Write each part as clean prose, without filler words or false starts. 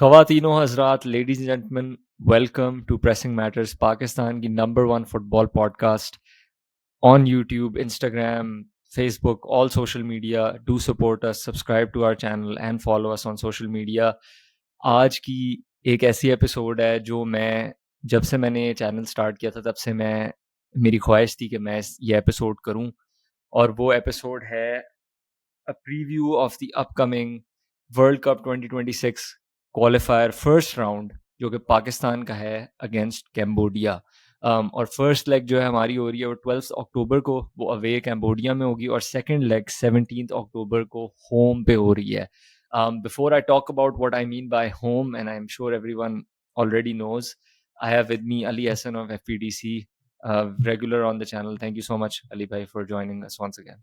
ख़वातीनो हज़रात, ladies and gentleman, welcome to pressing matters, Pakistan की number 1 football podcast on YouTube, Instagram, Facebook, all social media. Do support us, subscribe to our channel and follow us on social media. आज की एक ऐसी episode है जो जब से मैंने ये चैनल स्टार्ट किया था तब से मेरी ख्वाहिश थी कि मैं ये एपिसोड करूं, और वो एपिसोड है a preview of the upcoming World Cup 2026 qualifier first round, जो कि पाकिस्तान का है अगेंस्ट कैम्बोडिया. और फर्स्ट लेग जो है हमारी हो रही है वो 12 अक्टूबर को, वो अवे कैम्बोडिया में होगी, और सेकंड लेग 17 अक्टूबर को होम पे हो रही है. Before I talk about what I mean by home, and I'm sure everyone already knows, I have with me Ali Hassan of FPDC, regular on the channel. Thank you so much, Ali bhai, for joining us once again.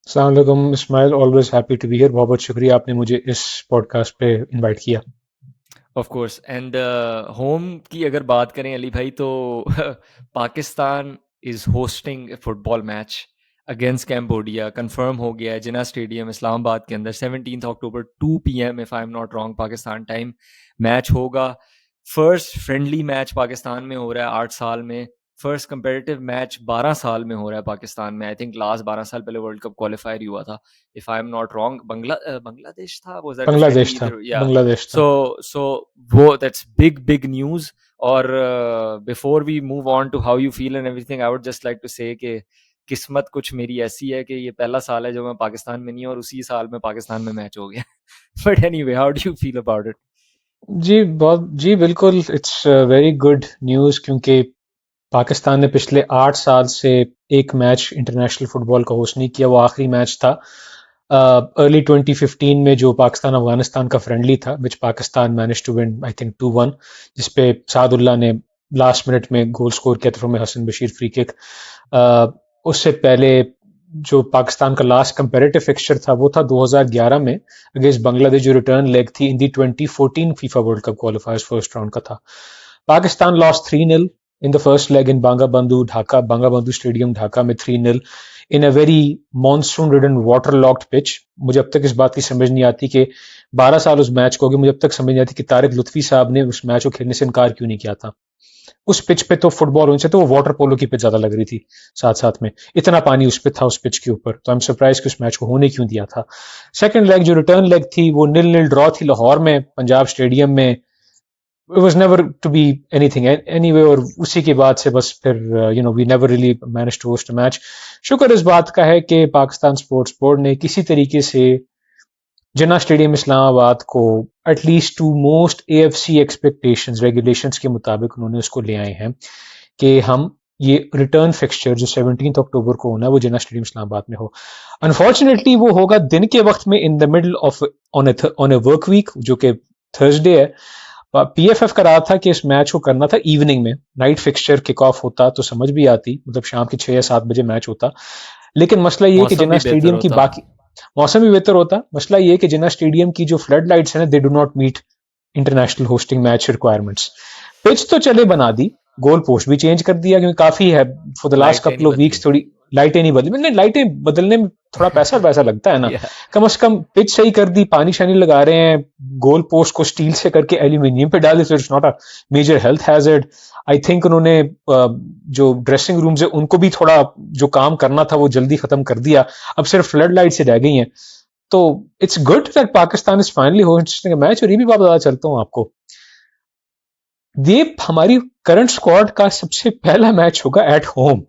अस्सलाम वालेकुम Ismail, always happy to be here. बहुत बहुत शुक्रिया आपने मुझे इस podcast पे invite किया. Of course. एंड होम की अगर बात करें अली भाई, तो Pakistan is hosting A football match against Cambodia. Confirm हो गया है जिना स्टेडियम इस्लामाबाद के अंदर 17 अक्टूबर 2 PM, if I am not wrong, Pakistan time match होगा. फर्स्ट फ्रेंडली मैच पाकिस्तान में हो रहा है 8 साल में. फर्स्ट कंपेटिटिव मैच 12 साल में हो रहा है पाकिस्तान में. आई थिंक लास्ट 12 साल पहले वर्ल्ड कप क्वालिफायर ही हुआ था, if I am not wrong. Bangladesh था, वाज दैट बांग्लादेश था. या. बांग्लादेश था. So वो that's big news. और before we move on to how you feel and everything, I would just like to say कि किस्मत कुछ मेरी ऐसी है कि ये पहला साल है जो मैं पाकिस्तान में नहीं हूँ, और उसी साल में पाकिस्तान में मैच हो गया. But anyway, how do you feel about it? जी बिल्कुल, इट्स वेरी गुड न्यूज़, क्योंकि पाकिस्तान ने पिछले 8 साल से एक मैच इंटरनेशनल फुटबॉल का होस्ट नहीं किया. वो आखिरी मैच था अर्ली 2015 में, जो पाकिस्तान अफगानिस्तान का फ्रेंडली था, which Pakistan manage to win I think 2-1, जिसपे सादुल्ला ने लास्ट मिनट में गोल स्कोर किया था from Hasan Bashir free kick. उससे पहले जो पाकिस्तान का लास्ट कंपेरेटिव फिक्सचर था वो था 2011 में अगेंस्ट बांग्लादेश, जो रिटर्न लेग थी इन दी 2014 FIFA world cup क्वालिफायर्स first round का था. Pakistan lost 3-0 in the first leg in Bangabandhu, Dhaka, Bangabandhu Stadium, Dhaka में 3-0 in a very monsoon-ridden, waterlogged pitch. मुझे अब तक इस बात की समझ नहीं आती कि 12 साल उस मैच को हो गए, मुझे अब तक समझ नहीं आती कि तारिक लुत्फी साहब ने उस मैच को खेलने से इनकार क्यों नहीं किया था. उस पिच पे तो फुटबॉल होने से तो वो वाटर पोलो की पिच ज्यादा लग रही थी. साथ में इतना पानी उस पे था उस पिच के ऊपर, तो आई एम सरप्राइज कि उस मैच को होने क्यों दिया था. सेकंड लेग जो रिटर्न लेग थी वो 0-0 ड्रॉ थी लाहौर में, पंजाब स्टेडियम में. It was never to be anything anyway, और उसी के बाद से बस फिर we never really managed to host a match. शुक्र इस बात का है कि पाकिस्तान स्पोर्ट्स बोर्ड ने किसी तरीके से जिन्ना स्टेडियम इस्लामाबाद को at least to most AFC expectations, regulations के मुताबिक उन्होंने उसको ले आए हैं कि हम ये रिटर्न फिक्सचर जो 17 अक्टूबर को होना है वो जिन्ना स्टेडियम इस्लामाबाद में हो. अनफॉर्चुनेटली वो होगा दिन के वक्त में, in the middle of on a work week, जो कि थर्सडे है. PFF का रहा था कि इस मैच को करना था इवनिंग में, नाइट फिक्सचर किक ऑफ होता तो समझ भी आती, मतलब शाम के 6 या 7 बजे मैच होता. लेकिन मसला ये है कि जिन्ना स्टेडियम की बाकी मौसम भी बेहतर होता. मसला ये है कि जिन्ना स्टेडियम की जो फ्लड लाइट्स है ना, they do not meet international hosting match requirements. Pitch तो चले बना दी, गोल पोस्ट भी चेंज कर दिया, क्योंकि काफी है for the last couple of weeks. थोड़ी लाइटें नहीं बदली, नहीं लाइटें बदलने में थोड़ा पैसा लगता है ना. कम से कम पिच सही कर दी, पानी शानी लगा रहे हैं, गोल पोस्ट को स्टील से करके एल्यूमिनियम पे डाल दी, so it's not a major health hazard. I think उन्होंने जो ड्रेसिंग रूम्स है उनको भी थोड़ा जो काम करना था वो जल्दी खत्म कर दिया. अब सिर्फ फ्लड लाइट से रह गई हैं. तो it's good that Pakistan is finally hosting a match. और ये भी बात बता चलता हूँ आपको, ये हमारी करंट स्क्वाड का सबसे पहला मैच होगा एट होम.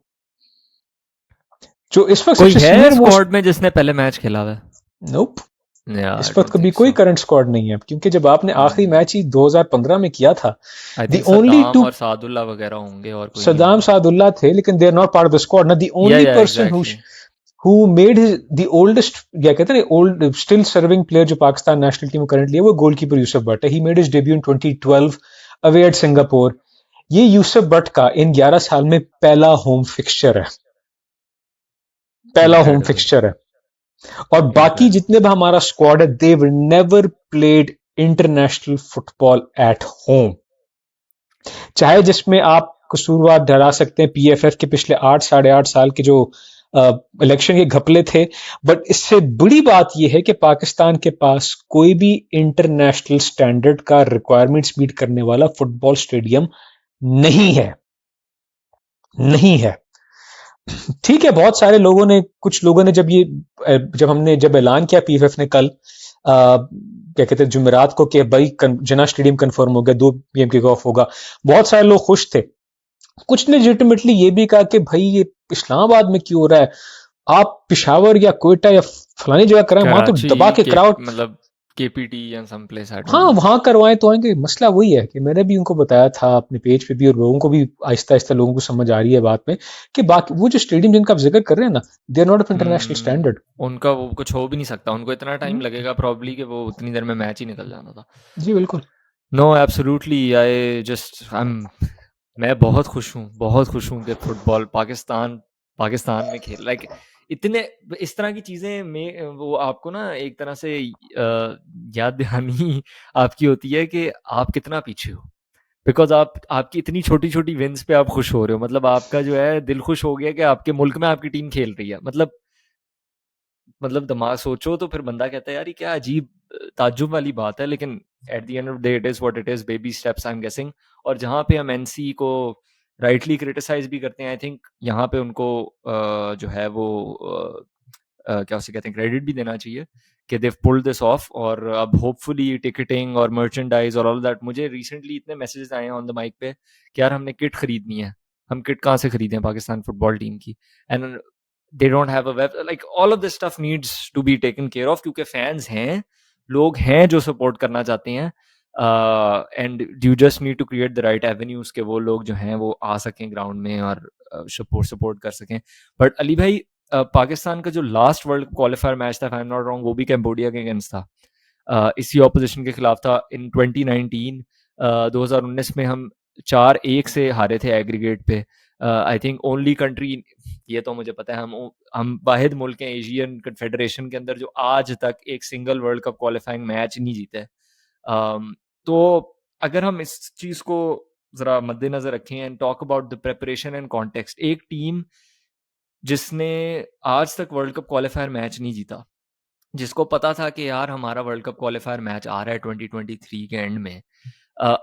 जो इस वक्त कोई है स्क्वाड में जिसने पहले मैच खेला है? नोप, इस वक्त कभी कोई करंट स्क्वाड नहीं है, क्योंकि जब आपने आखिरी मैच ही 2015 में किया था, द ओनली टू सादुल्ला वगैरह होंगे, और कोई सद्दाम सादुल्ला थे, लेकिन they are not part of the squad ना. The only person who made the oldest, क्या कहते हैं, old still serving player जो पाकिस्तान नेशनल टीम में करंटली है, वो गोलकीपर यूसुफ भट्ट है. He made his debut in 2012 away at Singapore. ये यूसुफ भट्ट का इन 11 साल में पहला होम फिक्सचर है, पहला होम फिक्सचर है. और बाकी जितने भी हमारा स्क्वाड है, they will never played international football at home. चाहे जिसमें आप कसूरवार ठहरा सकते हैं PFF के पिछले 8 साढ़े 8 साल के जो इलेक्शन के घपले थे। बट इससे बड़ी बात यह है कि पाकिस्तान के पास कोई भी इंटरनेशनल स्टैंडर्ड का रिक्वायरमेंट्स मीट करने वाला फुटबॉल स्टेडियम नहीं है, नहीं है। ठीक है, बहुत सारे लोगों ने, कुछ लोगों ने जब ऐलान किया पीएफएफ ने कल, क्या कहते हैं, जुमेरात को, कि भाई जना स्टेडियम कंफर्म हो गया, 2 PM किक ऑफ होगा, बहुत सारे लोग खुश थे। कुछ ने लेजिटिमेटली ये भी कहा कि भाई ये इस्लामाबाद में क्यों हो रहा है, आप पिशावर या कोयटा या फलानी जगह कराएं, वहां तो कराची दबा के के क्राउड। मतलब केपीटी या सम प्लेस आई डोंट हाँ, नो। वहां करवाएं तो आएंगे। मसला वही है कि मैंने भी उनको बताया था अपने पेज पे भी, और लोगों को भी आहिस्ता आहिस्ता लोगों को समझ आ रही है बात में, कि बाकी वो जो स्टेडियम जिनका आप जिक्र कर रहे हैं ना, they are not of international standard. उनका वो कुछ हो भी नहीं सकता, उनको इतना टाइम लगेगा प्रॉब्ली कि वो उतनी देर में मैच ही निकल जाना था। जी बिल्कुल। No absolutely, I just I am मैं बहुत खुश हूँ कि फुटबॉल पाकिस्तान में खेल लाइक इतने इस तरह की चीज़ें में वो आपको ना एक तरह से याद दहानी आपकी होती है कि आप कितना पीछे हो। बिकॉज़ आप आपकी इतनी छोटी-छोटी विन्स पे आप खुश हो रहे हो। मतलब आपका जो है दिल खुश हो गया कि आपके मुल्क में आपकी टीम खेल रही है। मतलब दिमाग सोचो तो फिर बंदा कहता है यार ये क्या अजीब ताज्जुब वाली बात है, लेकिन at the end of the day it is what it is, baby steps I am guessing. और जहाँ पे हम एनसी को राइटली क्रिटिसाइज़ भी करते हैं, आई थिंक यहाँ पे उनको जो है वो क्या उसे कहते हैं, क्रेडिट भी देना चाहिए कि देव पुल्ड दिस ऑफ। और अब होपफुली टिकटिंग और मर्चेंडाइज और ऑल दैट, मुझे रिसेंटली इतने मैसेजेस आए हैं ऑन द माइक पे कि यार हमने किट खरीदनी है, हम किट कहाँ से खरीदें पाकिस्तान फुटबॉल टीम की। And they don't have a web, like all of this stuff needs to be taken care of, क्योंकि फैंस हैं, लोग हैं जो सपोर्ट करना चाहते हैं। And you just need to create the right avenues के वो लोग जो हैं वो आ सकें ग्राउंड में और सपोर्ट कर सकें। बट अली भाई, पाकिस्तान का जो लास्ट वर्ल्ड क्वालिफायर मैच था, if I'm not wrong, वो भी कैम्बोडिया के अगेंस्ट था। इसी ऑपोजिशन के खिलाफ था इन 2019। 2019 में हम 4-1 से हारे थे एग्रीगेट पे। आई थिंक ओनली कंट्री, ये तो मुझे पता है, हम वाहिद मुल्क हैं एशियन कन्फेडरेशन के अंदर जो आज तक एक single world cup qualifying match नहीं जीते। तो अगर हम इस चीज़ को ज़रा मद्देनज़र रखें and talk about the preparation and context, एक टीम जिसने आज तक वर्ल्ड कप क्वालिफायर मैच नहीं जीता, जिसको पता था कि यार हमारा वर्ल्ड कप क्वालिफायर मैच आ रहा है 2023 के एंड में,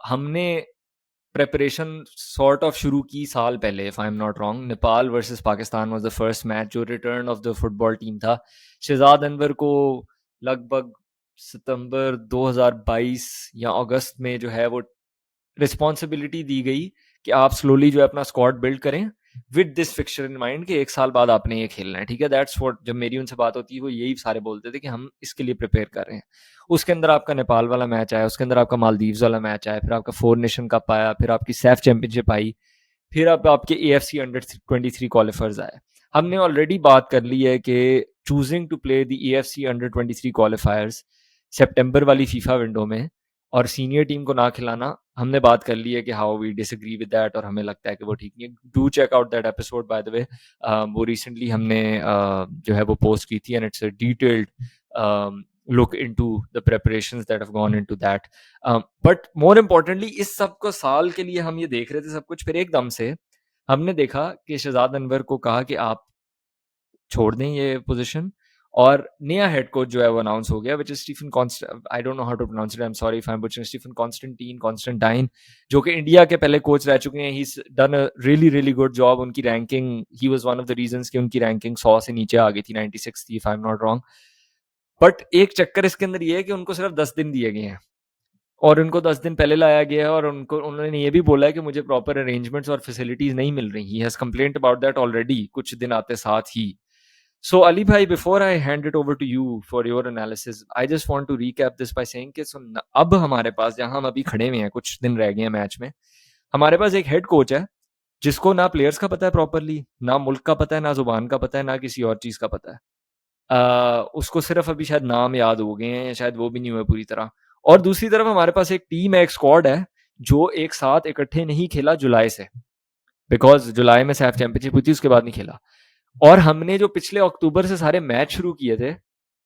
हमने प्रिपरेशन सॉर्ट ऑफ शुरू की साल पहले, if I am not wrong. Nepal versus Pakistan was the first match जो return of the football team था। शहजाद अनवर को लगभग सितंबर 2022 या अगस्त में जो है वो रिस्पॉन्सिबिलिटी दी गई कि आप स्लोली जो है अपना स्क्वाड बिल्ड करें with this fixture in mind कि एक साल बाद आपने ये खेलना है, ठीक है। दैट्स व्हाट, जब मेरी उनसे बात होती है वो यही सारे बोलते थे कि हम इसके लिए प्रिपेयर कर रहे हैं। उसके अंदर आपका नेपाल वाला मैच आया, उसके अंदर आपका मालदीव्स वाला मैच आया, फिर आपका 4 नेशन कप आया, फिर आपकी सैफ चैंपियनशिप आई, फिर अब आपके AFC अंडर 23 क्वालिफायर्स आए। हमने ऑलरेडी बात कर ली है कि choosing to play the AFC under 23 qualifiers सितंबर वाली फीफा विंडो में और सीनियर टीम को ना खिलाना, हमने बात कर ली है कि how we disagree with that, और हमें लगता है कि वो ठीक नहीं है। Do check out that episode by the way, वो रिसेंटली हमने जो है वो पोस्ट की थी and it's a detailed look into the preparations that have gone into that. But more importantly, इस सब को साल के लिए हम ये देख रहे थे सब कुछ, फिर एकदम से हमने देखा कि शहजाद अनवर को कहा कि आप छोड़ दें ये पोजीशन, और नया हेड कोच जो है वो अनाउंस हो गया, which is Stephen Constant, I don't know how to pronounce it, I am sorry if I am butchering, Stephen Constantine, जो कि इंडिया के पहले कोच रह चुके हैं। He is done a really really good job. उनकी ranking, he was one of the reasons कि उनकी रैंकिंग 100 से नीचे आ गई थी, 96 थी if I am not wrong. But एक चक्कर इसके अंदर ये है कि उनको सिर्फ 10 दिन दिए गए हैं और उनको 10 दिन पहले लाया गया है, और उन्होंने ये भी बोला है कि मुझे प्रॉपर अरेंजमेंट्स और फैसिलिटीज नहीं मिल रही। He has complaint about that already कुछ दिन आते साथ ही। So Ali bhai, before I hand it over to you for your analysis, I just want to recap this by saying कि अब हमारे पास, जहां हम अभी खड़े हुए हैं, कुछ दिन रह गए हैं मैच में, हमारे पास एक हेड कोच है जिसको ना प्लेयर्स का पता है प्रॉपरली, ना मुल्क का पता है, ना जुबान का पता है, ना किसी और चीज़ का पता है। उसको सिर्फ अभी शायद नाम याद हो गए हैं या शायद वो भी नहीं हुए पूरी तरह। और दूसरी तरफ हमारे पास एक टीम है, एक स्क्वाड है जो एक साथ इकट्ठे नहीं खेला जुलाई से, बिकॉज जुलाई में सैफ चैंपियनशिप हुई थी, उसके बाद नहीं खेला। और हमने जो पिछले अक्टूबर से सारे मैच शुरू किए थे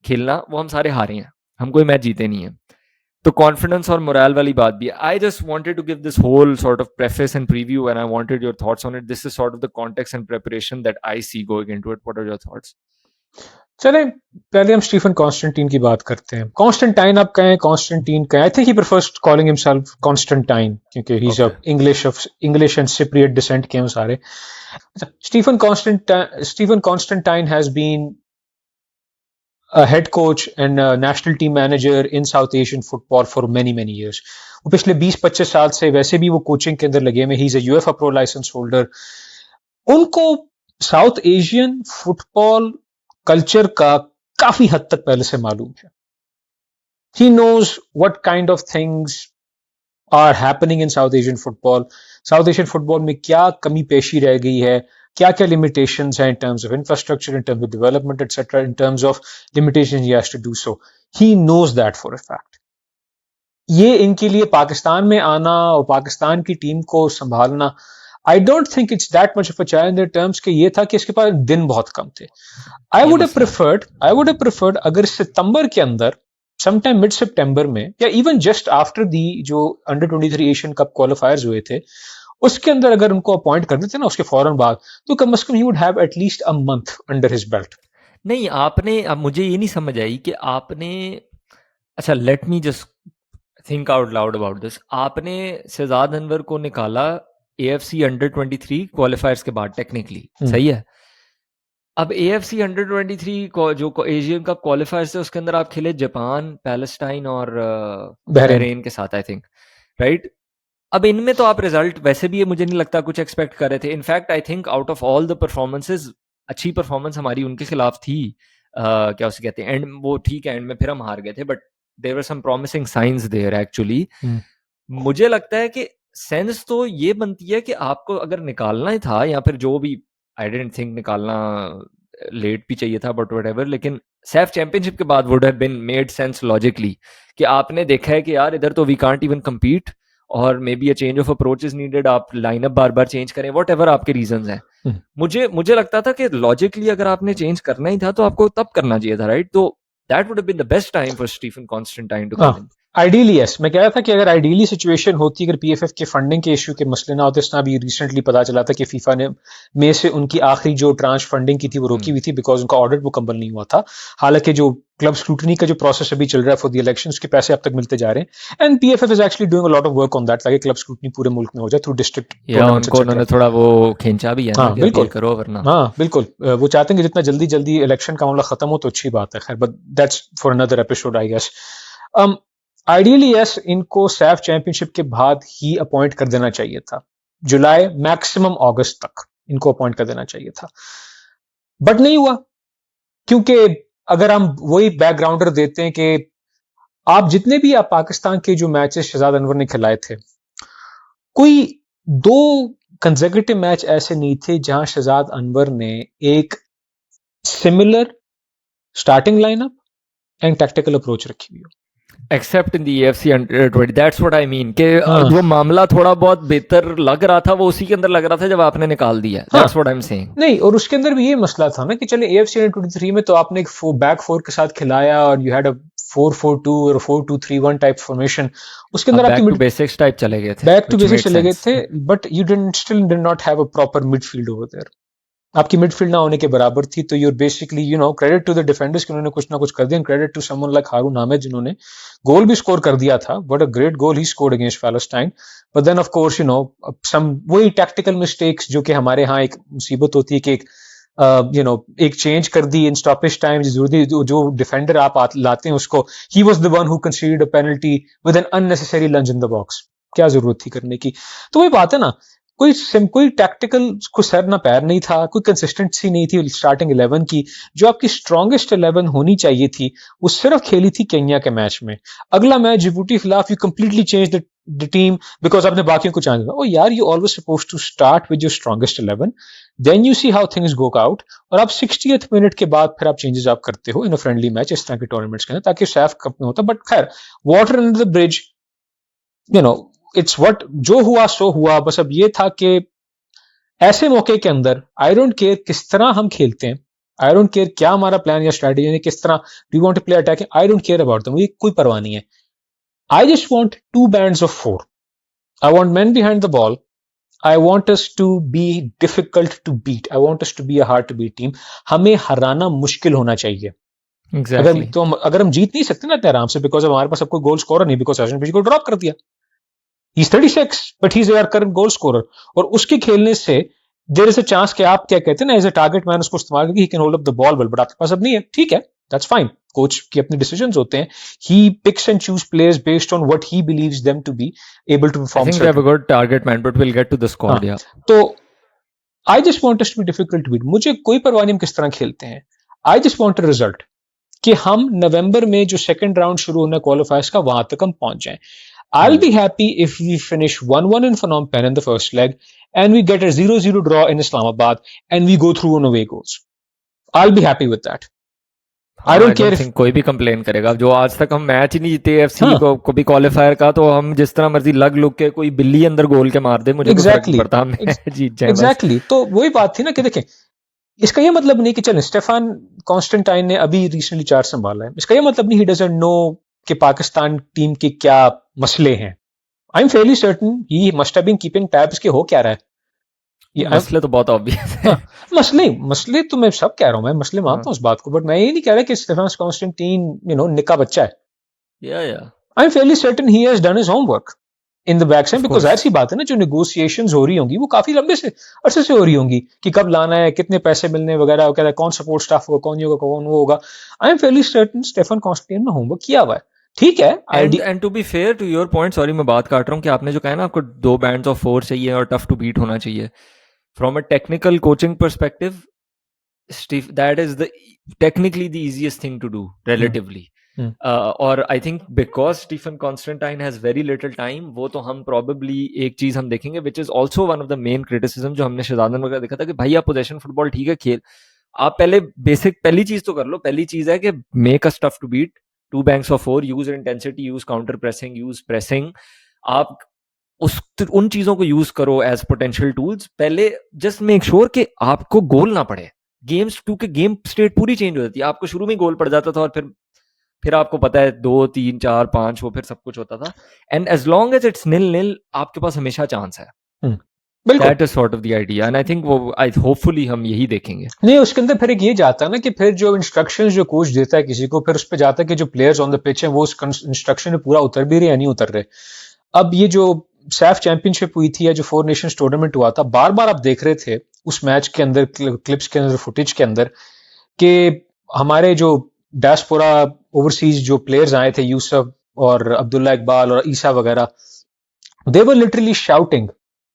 खेलना, वो हम सारे हारे हैं, हम कोई मैच जीते नहीं है। तो कॉन्फिडेंस और मोरल वाली बात भी है. I just wanted to give this whole sort of preface and preview and I wanted your thoughts on it. This is sort of the context and preparation that I see going into it. What are your thoughts? चलें, पहले हम Stephen Constantine की बात करते हैं. Constantine आप कहें, Constantine कहें, I think he prefers calling himself Constantine क्योंकि he is Okay. English and Cypriot descent के हम सारे. अच्छा, Stephen Constantine has been a head coach and a national team manager in South Asian football for many years. वो पिछले 20-25 साल से वैसे भी वो कोचिंग के अंदर लगे में. He is a UEFA pro licence holder. उनको साउथ एशियन फुटबॉल कल्चर का काफी हद तक पहले से मालूम है. He knows what kind of things are happening in South Asian football. South Asian football में क्या कमी पेशी रह गई है, क्या क्या limitations हैं in terms of infrastructure, in terms of development, etc., in terms of limitations he has to do so. He knows that for a fact. ये इनके लिए पाकिस्तान में आना और पाकिस्तान की टीम को संभालना, I don't think it's that much of a challenge in terms कि ये था कि इसके पास दिन बहुत कम थे. I would have preferred अगर सितंबर के अंदर sometime mid September में या even just after the जो under 23 Asian Cup qualifiers हुए थे उसके अंदर अगर उनको अपॉइंट कर देते ना उसके फौरन बाद, तो कम से कम he would have at least a month under his belt. नहीं, आपने, अब मुझे ये नहीं समझ आई कि आपने, अच्छा let me just think out loud about this. आपने शहजाद अनवर को निकाला AFC अंडर 23 क्वालिफायर्स के बाद टेक्निकली, सही है. अब AFC अंडर 23 जो एशियन कप क्वालिफायर्स थे उसके अंदर आप खेले जापान, पैलेस्टाइन और बहरीन के साथ, आई थिंक, राइट. अब इनमें तो आप रिजल्ट वैसे भी, ये मुझे नहीं लगता कुछ एक्सपेक्ट कर रहे थे. In fact I think out of all the performances अच्छी परफॉर्मेंस हमारी उनके खिलाफ थी. क्या उसे कहते हैं, एंड वो ठीक है, एंड में फिर हम हार गए थे, but there were some promising signs there actually. मुझे लगता है कि सेंस तो ये बनती है कि आपको अगर निकालना ही था, या फिर जो भी, आई डिडंट थिंक निकालना लेट भी चाहिए था, बट व्हाटएवर, लेकिन सैफ चैंपियनशिप के बाद would have been made sense logically कि आपने देखा है कि यार इधर तो वी कांट इवन कम्पीट और may be a change of approach is needed, आप लाइनअप बार बार चेंज करें, व्हाटएवर आपके रीजंस हैं. मुझे लगता था कि लॉजिकली अगर आपने चेंज करना ही था तो आपको तब करना चाहिए था, राइट. तो that would have been the best time for Stephen Constantine to come in. Ideally yes, मैं कह रहा था कि अगर आइडियली सिचुएशन होती, अगर पीएफएफ के फंडिंग के इशू के मसले ना होते. इसना भी रिसेंटली पता चला था कि फीफा ने में से उनकी आखिरी जो ट्रांच फंडिंग की थी वो रोकी हुई थी बिकॉज उनका ऑडिट मुकम्मल नहीं हुआ था. हालांकि जो क्लब स्क्रूटनी का जो प्रोसेस अभी चल रहा है फॉर द इलेक्शंस के पैसे अब तक मिलते जा रहे हैं, and PFF is actually doing a lot of work on that ताकि क्लब स्क्रूटनी पूरे मुल्क में हो जाए थ्रू डिस्ट्रिक्ट. उन्होंने थोड़ा वो खींचा भी है ना, बिल्कुल करो वरना. हाँ बिल्कुल, वो चाहते हैं कि जितना जल्दी जल्दी इलेक्शन का मामला खत्म हो तो अच्छी बात है. खैर, but that's for another episode I guess. Ideally yes, इनको सैफ चैंपियनशिप के बाद ही अपॉइंट कर देना चाहिए था. जुलाई मैक्सिमम अगस्त तक इनको अपॉइंट कर देना चाहिए था, बट नहीं हुआ. क्योंकि अगर हम वही बैकग्राउंडर देते हैं कि आप जितने भी आप पाकिस्तान के जो मैचेस शहजाद अनवर ने खिलाए थे, कोई 2 कंसेक्यूटिव मैच ऐसे नहीं थे जहां शहजाद अनवर ने एक similar starting lineup and tactical approach रखी हुई हो. Accept in the AFC under 20, that's what I mean कि वो मामला थोड़ा बहुत बेहतर लग रहा था, वो उसी के अंदर लग रहा था जब आपने निकाल दिया. That's what I am saying. नहीं, और उसके अंदर भी ये मसला था ना कि चले AFC अंडर 23 में तो आपने एक बैक 4 के साथ खिलाया और यू हैड अ 4-4-2 और 4-2-3-1 टाइप फॉर्मेशन. उसके अंदर आपकी बैक टू बेसिक्स टाइप चले गए थे, बैक टू बेसिक्स चले गए थे, but you did not have a proper midfield over there. आपकी मिडफील्ड ना होने के बराबर थी. तो you're basically credit to the defenders कि उन्होंने कुछ ना कुछ कर दिया, credit to someone like Haroon Hamid जिन्होंने गोल भी स्कोर कर दिया था. What a great goal he scored against Palestine. But then of course some वही टैक्टिकल मिस्टेक्स जो कि हमारे यहाँ एक मुसीबत होती है कि एक चेंज कर दी इन स्टॉपेज टाइम. जो डिफेंडर आप लाते हैं उसको, he was the one who conceded a penalty with an unnecessary lunge in the box. क्या जरूरत थी करने की? तो वही बात है ना, कोई टैक्टिकल कोई सर ना पैर नहीं था, कोई कंसिस्टेंसी नहीं थी स्टार्टिंग 11 की. जो आपकी स्ट्रॉन्गेस्ट 11 होनी चाहिए थी वो सिर्फ खेली थी केन्या के मैच में. अगला मैच जिबूटी खिलाफ you completely change the team because आपने बाकियों को चांस दिया. ओ यार, you always supposed to start with your strongest 11, then you see how things go out, और आप 60th मिनट के बाद फिर आप चेंजेस आप करते हो इन अ फ्रेंडली मैच इस तरह के टूर्नामेंट्स के अंदर, ताकि सैफ कप में होता. बट खैर, water under the bridge, it's what जो हुआ सो हुआ. बस अब ये था कि ऐसे मौके के अंदर आई डोंट केयर किस तरह हम खेलते हैं, आई डोंट केयर क्या हमारा प्लान या स्ट्रेटजी है, किस तरह do you want to play attacking, I don't care about that. मुझे कोई परवाह नहीं है. I just want two bands of four. I want men behind the ball. I want us to be difficult to beat. I want us to be a hard to beat team. हमें हराना मुश्किल होना चाहिए. Exactly. अगर हम जीत नहीं सकते ना इतने आराम से, बिकॉज हमारे पास अब कोई गोल स्कोरर नहीं, बिकॉज सचिन को ड्रॉप कर दिया. He's 36, but he's our current goal scorer. और उसके खेलने से देयर इज अ चांस कि आप क्या कहते हैं ना, एज अ टारगेट मैन उसको इस्तेमाल करके he can hold up the ball well, but आपके पास अब नहीं है. ठीक है, दैट्स फाइन. कोच के अपने डिसीजंस होते हैं. He picks and chooses players based on what he believes them to be able to I perform. think they have a good target man, but we'll get to the squad. Yeah. तो I just want us to be difficult to beat. मुझे कोई परवाह नहीं हम किस तरह खेलते हैं. I just want a result कि हम नवंबर में जो सेकंड राउंड शुरू होना क्वालिफायर्स का, वहां तक हम पहुंच जाएं. I'll be happy if we finish 1-1 in Phnom Penh in the first leg and we get a 0-0 draw in Islamabad and we go through on away goals. I'll be happy with that. I don't care if कोई भी complain करेगा. जो आज तक हम match ही नहीं जीते FC हाँ. को भी क्वालिफायर का, तो हम जिस तरह मर्जी लग लुक के कोई बिल्ली अंदर गोल के मार दे, मुझे कोई फर्क नहीं पड़ता, हम जीत जाए. एग्जैक्टली. तो वही बात थी ना कि देखें, इसका ये मतलब नहीं कि चल स्टेफान कॉन्स्टेंटाइन ने अभी रिसेंटली चार्ज संभाला है, इसका ये मतलब नहीं ही डजंट नो कि पाकिस्तान टीम के क्या मसले हैं. I am fairly certain he must have been keeping tabs के हो क्या रहा है. मसले तो बहुत ऑब्वियस है. मसले तो मैं सब कह रहा हूं, मैं मसले मानता हूं उस बात को, बट मैं ये नहीं कह रहा कि स्टेफान कॉन्स्टेंटाइन निक्का बच्चा है. आई am fairly certain he has done his homework in the back side, because ऐसी बात है ना, जो नेगोशिएशंस हो रही होंगी वो काफी लंबे से अरसे से हो रही होंगी कि कब लाना है, कितने पैसे मिलने वगैरह वगैरह, कौन सपोर्ट स्टाफ होगा, कौन ये होगा, कौन वो होगा. I am fairly certain Stephan Constantine ने होमवर्क किया हुआ है. ठीक है. And to be fair to your point, sorry मैं बात काट रहा हूँ, कि आपने जो कहा ना आपको दो बैंड्स ऑफ फोर चाहिए और टफ टू बीट होना चाहिए. From a technical coaching perspective, that is the technically the easiest thing to do relatively. और I think because Stephen Constantine has very little time, वो तो हम प्रॉबेबली एक चीज हम देखेंगे which is also one of the main criticism जो हमने शहजादन वगैरह देखा था, कि भाई आप पोजेशन फुटबॉल ठीक है खेल, आप पहले बेसिक पहली चीज तो कर लो. पहली चीज है कि make a tough to beat, two banks of four, use intensity, use counter pressing, use pressing. आप उन चीजों को यूज करो एज पोटेंशियल टूल्स. पहले जस्ट मेक श्योर कि आपको गोल ना पड़े. गेम्स क्योंकि गेम स्टेट पूरी चेंज हो जाती है. आपको शुरू में गोल पड़ जाता था और फिर आपको पता है 2 3 4 5 वो फिर सब कुछ होता था. And as long as it's nil आपके पास हमेशा चांस है. That is sort of the idea, and I think वो hopefully हम यही देखेंगे. नहीं, उसके अंदर फिर एक ये जाता है ना कि फिर जो इंस्ट्रक्शंस जो कोच देता है किसी को, फिर उस पर जाता है कि जो प्लेयर्स ऑन द पिच हैं वो उस इंस्ट्रक्शन में पूरा उतर भी रहे या नहीं उतर रहे. अब ये जो सैफ चैंपियनशिप हुई थी या जो फोर नेशंस टूर्नामेंट हुआ था, बार बार आप देख रहे थे उस मैच के अंदर, क्लिप्स के अंदर, फुटेज के अंदर, कि हमारे जो डायस्पोरा ओवरसीज जो प्लेयर्स आए थे, यूसुफ और अब्दुल्ला इकबाल और ईसा वगैरह, they were literally shouting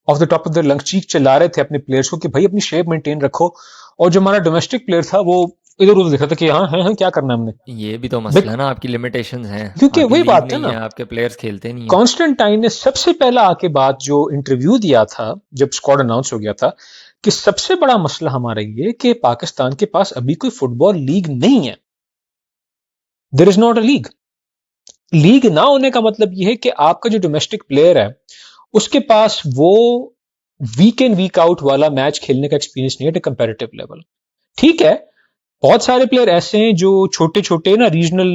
off the top of the lungs, चीख चिल्ला रहे थे अपने प्लेयर्स को कि भाई अपनी शेप मेंटेन रखो. और जो हमारा डोमेस्टिक प्लेयर था वो इधर उधर दिख रहा था कि हाँ क्या करना है हमने. ये भी तो मसला है ना, आपकी लिमिटेशंस हैं, क्योंकि वही बात है ना, आपके प्लेयर्स खेलते नहीं हैं. कॉन्स्टेंटाइन ने सबसे पहला आके बात जो इंटरव्यू दिया था जब स्क्वाड अनाउंस हो गया था, कि सबसे बड़ा मसला हमारा ये कि पाकिस्तान के पास अभी कोई फुटबॉल लीग नहीं है. There is not a league. League ना होने का मतलब यह है कि आपका जो डोमेस्टिक प्लेयर है उसके पास वो वीक इन वीक आउट वाला मैच खेलने का एक्सपीरियंस नहीं है कंपैरेटिव लेवल. ठीक है, बहुत सारे प्लेयर ऐसे हैं जो छोटे छोटे ना रीजनल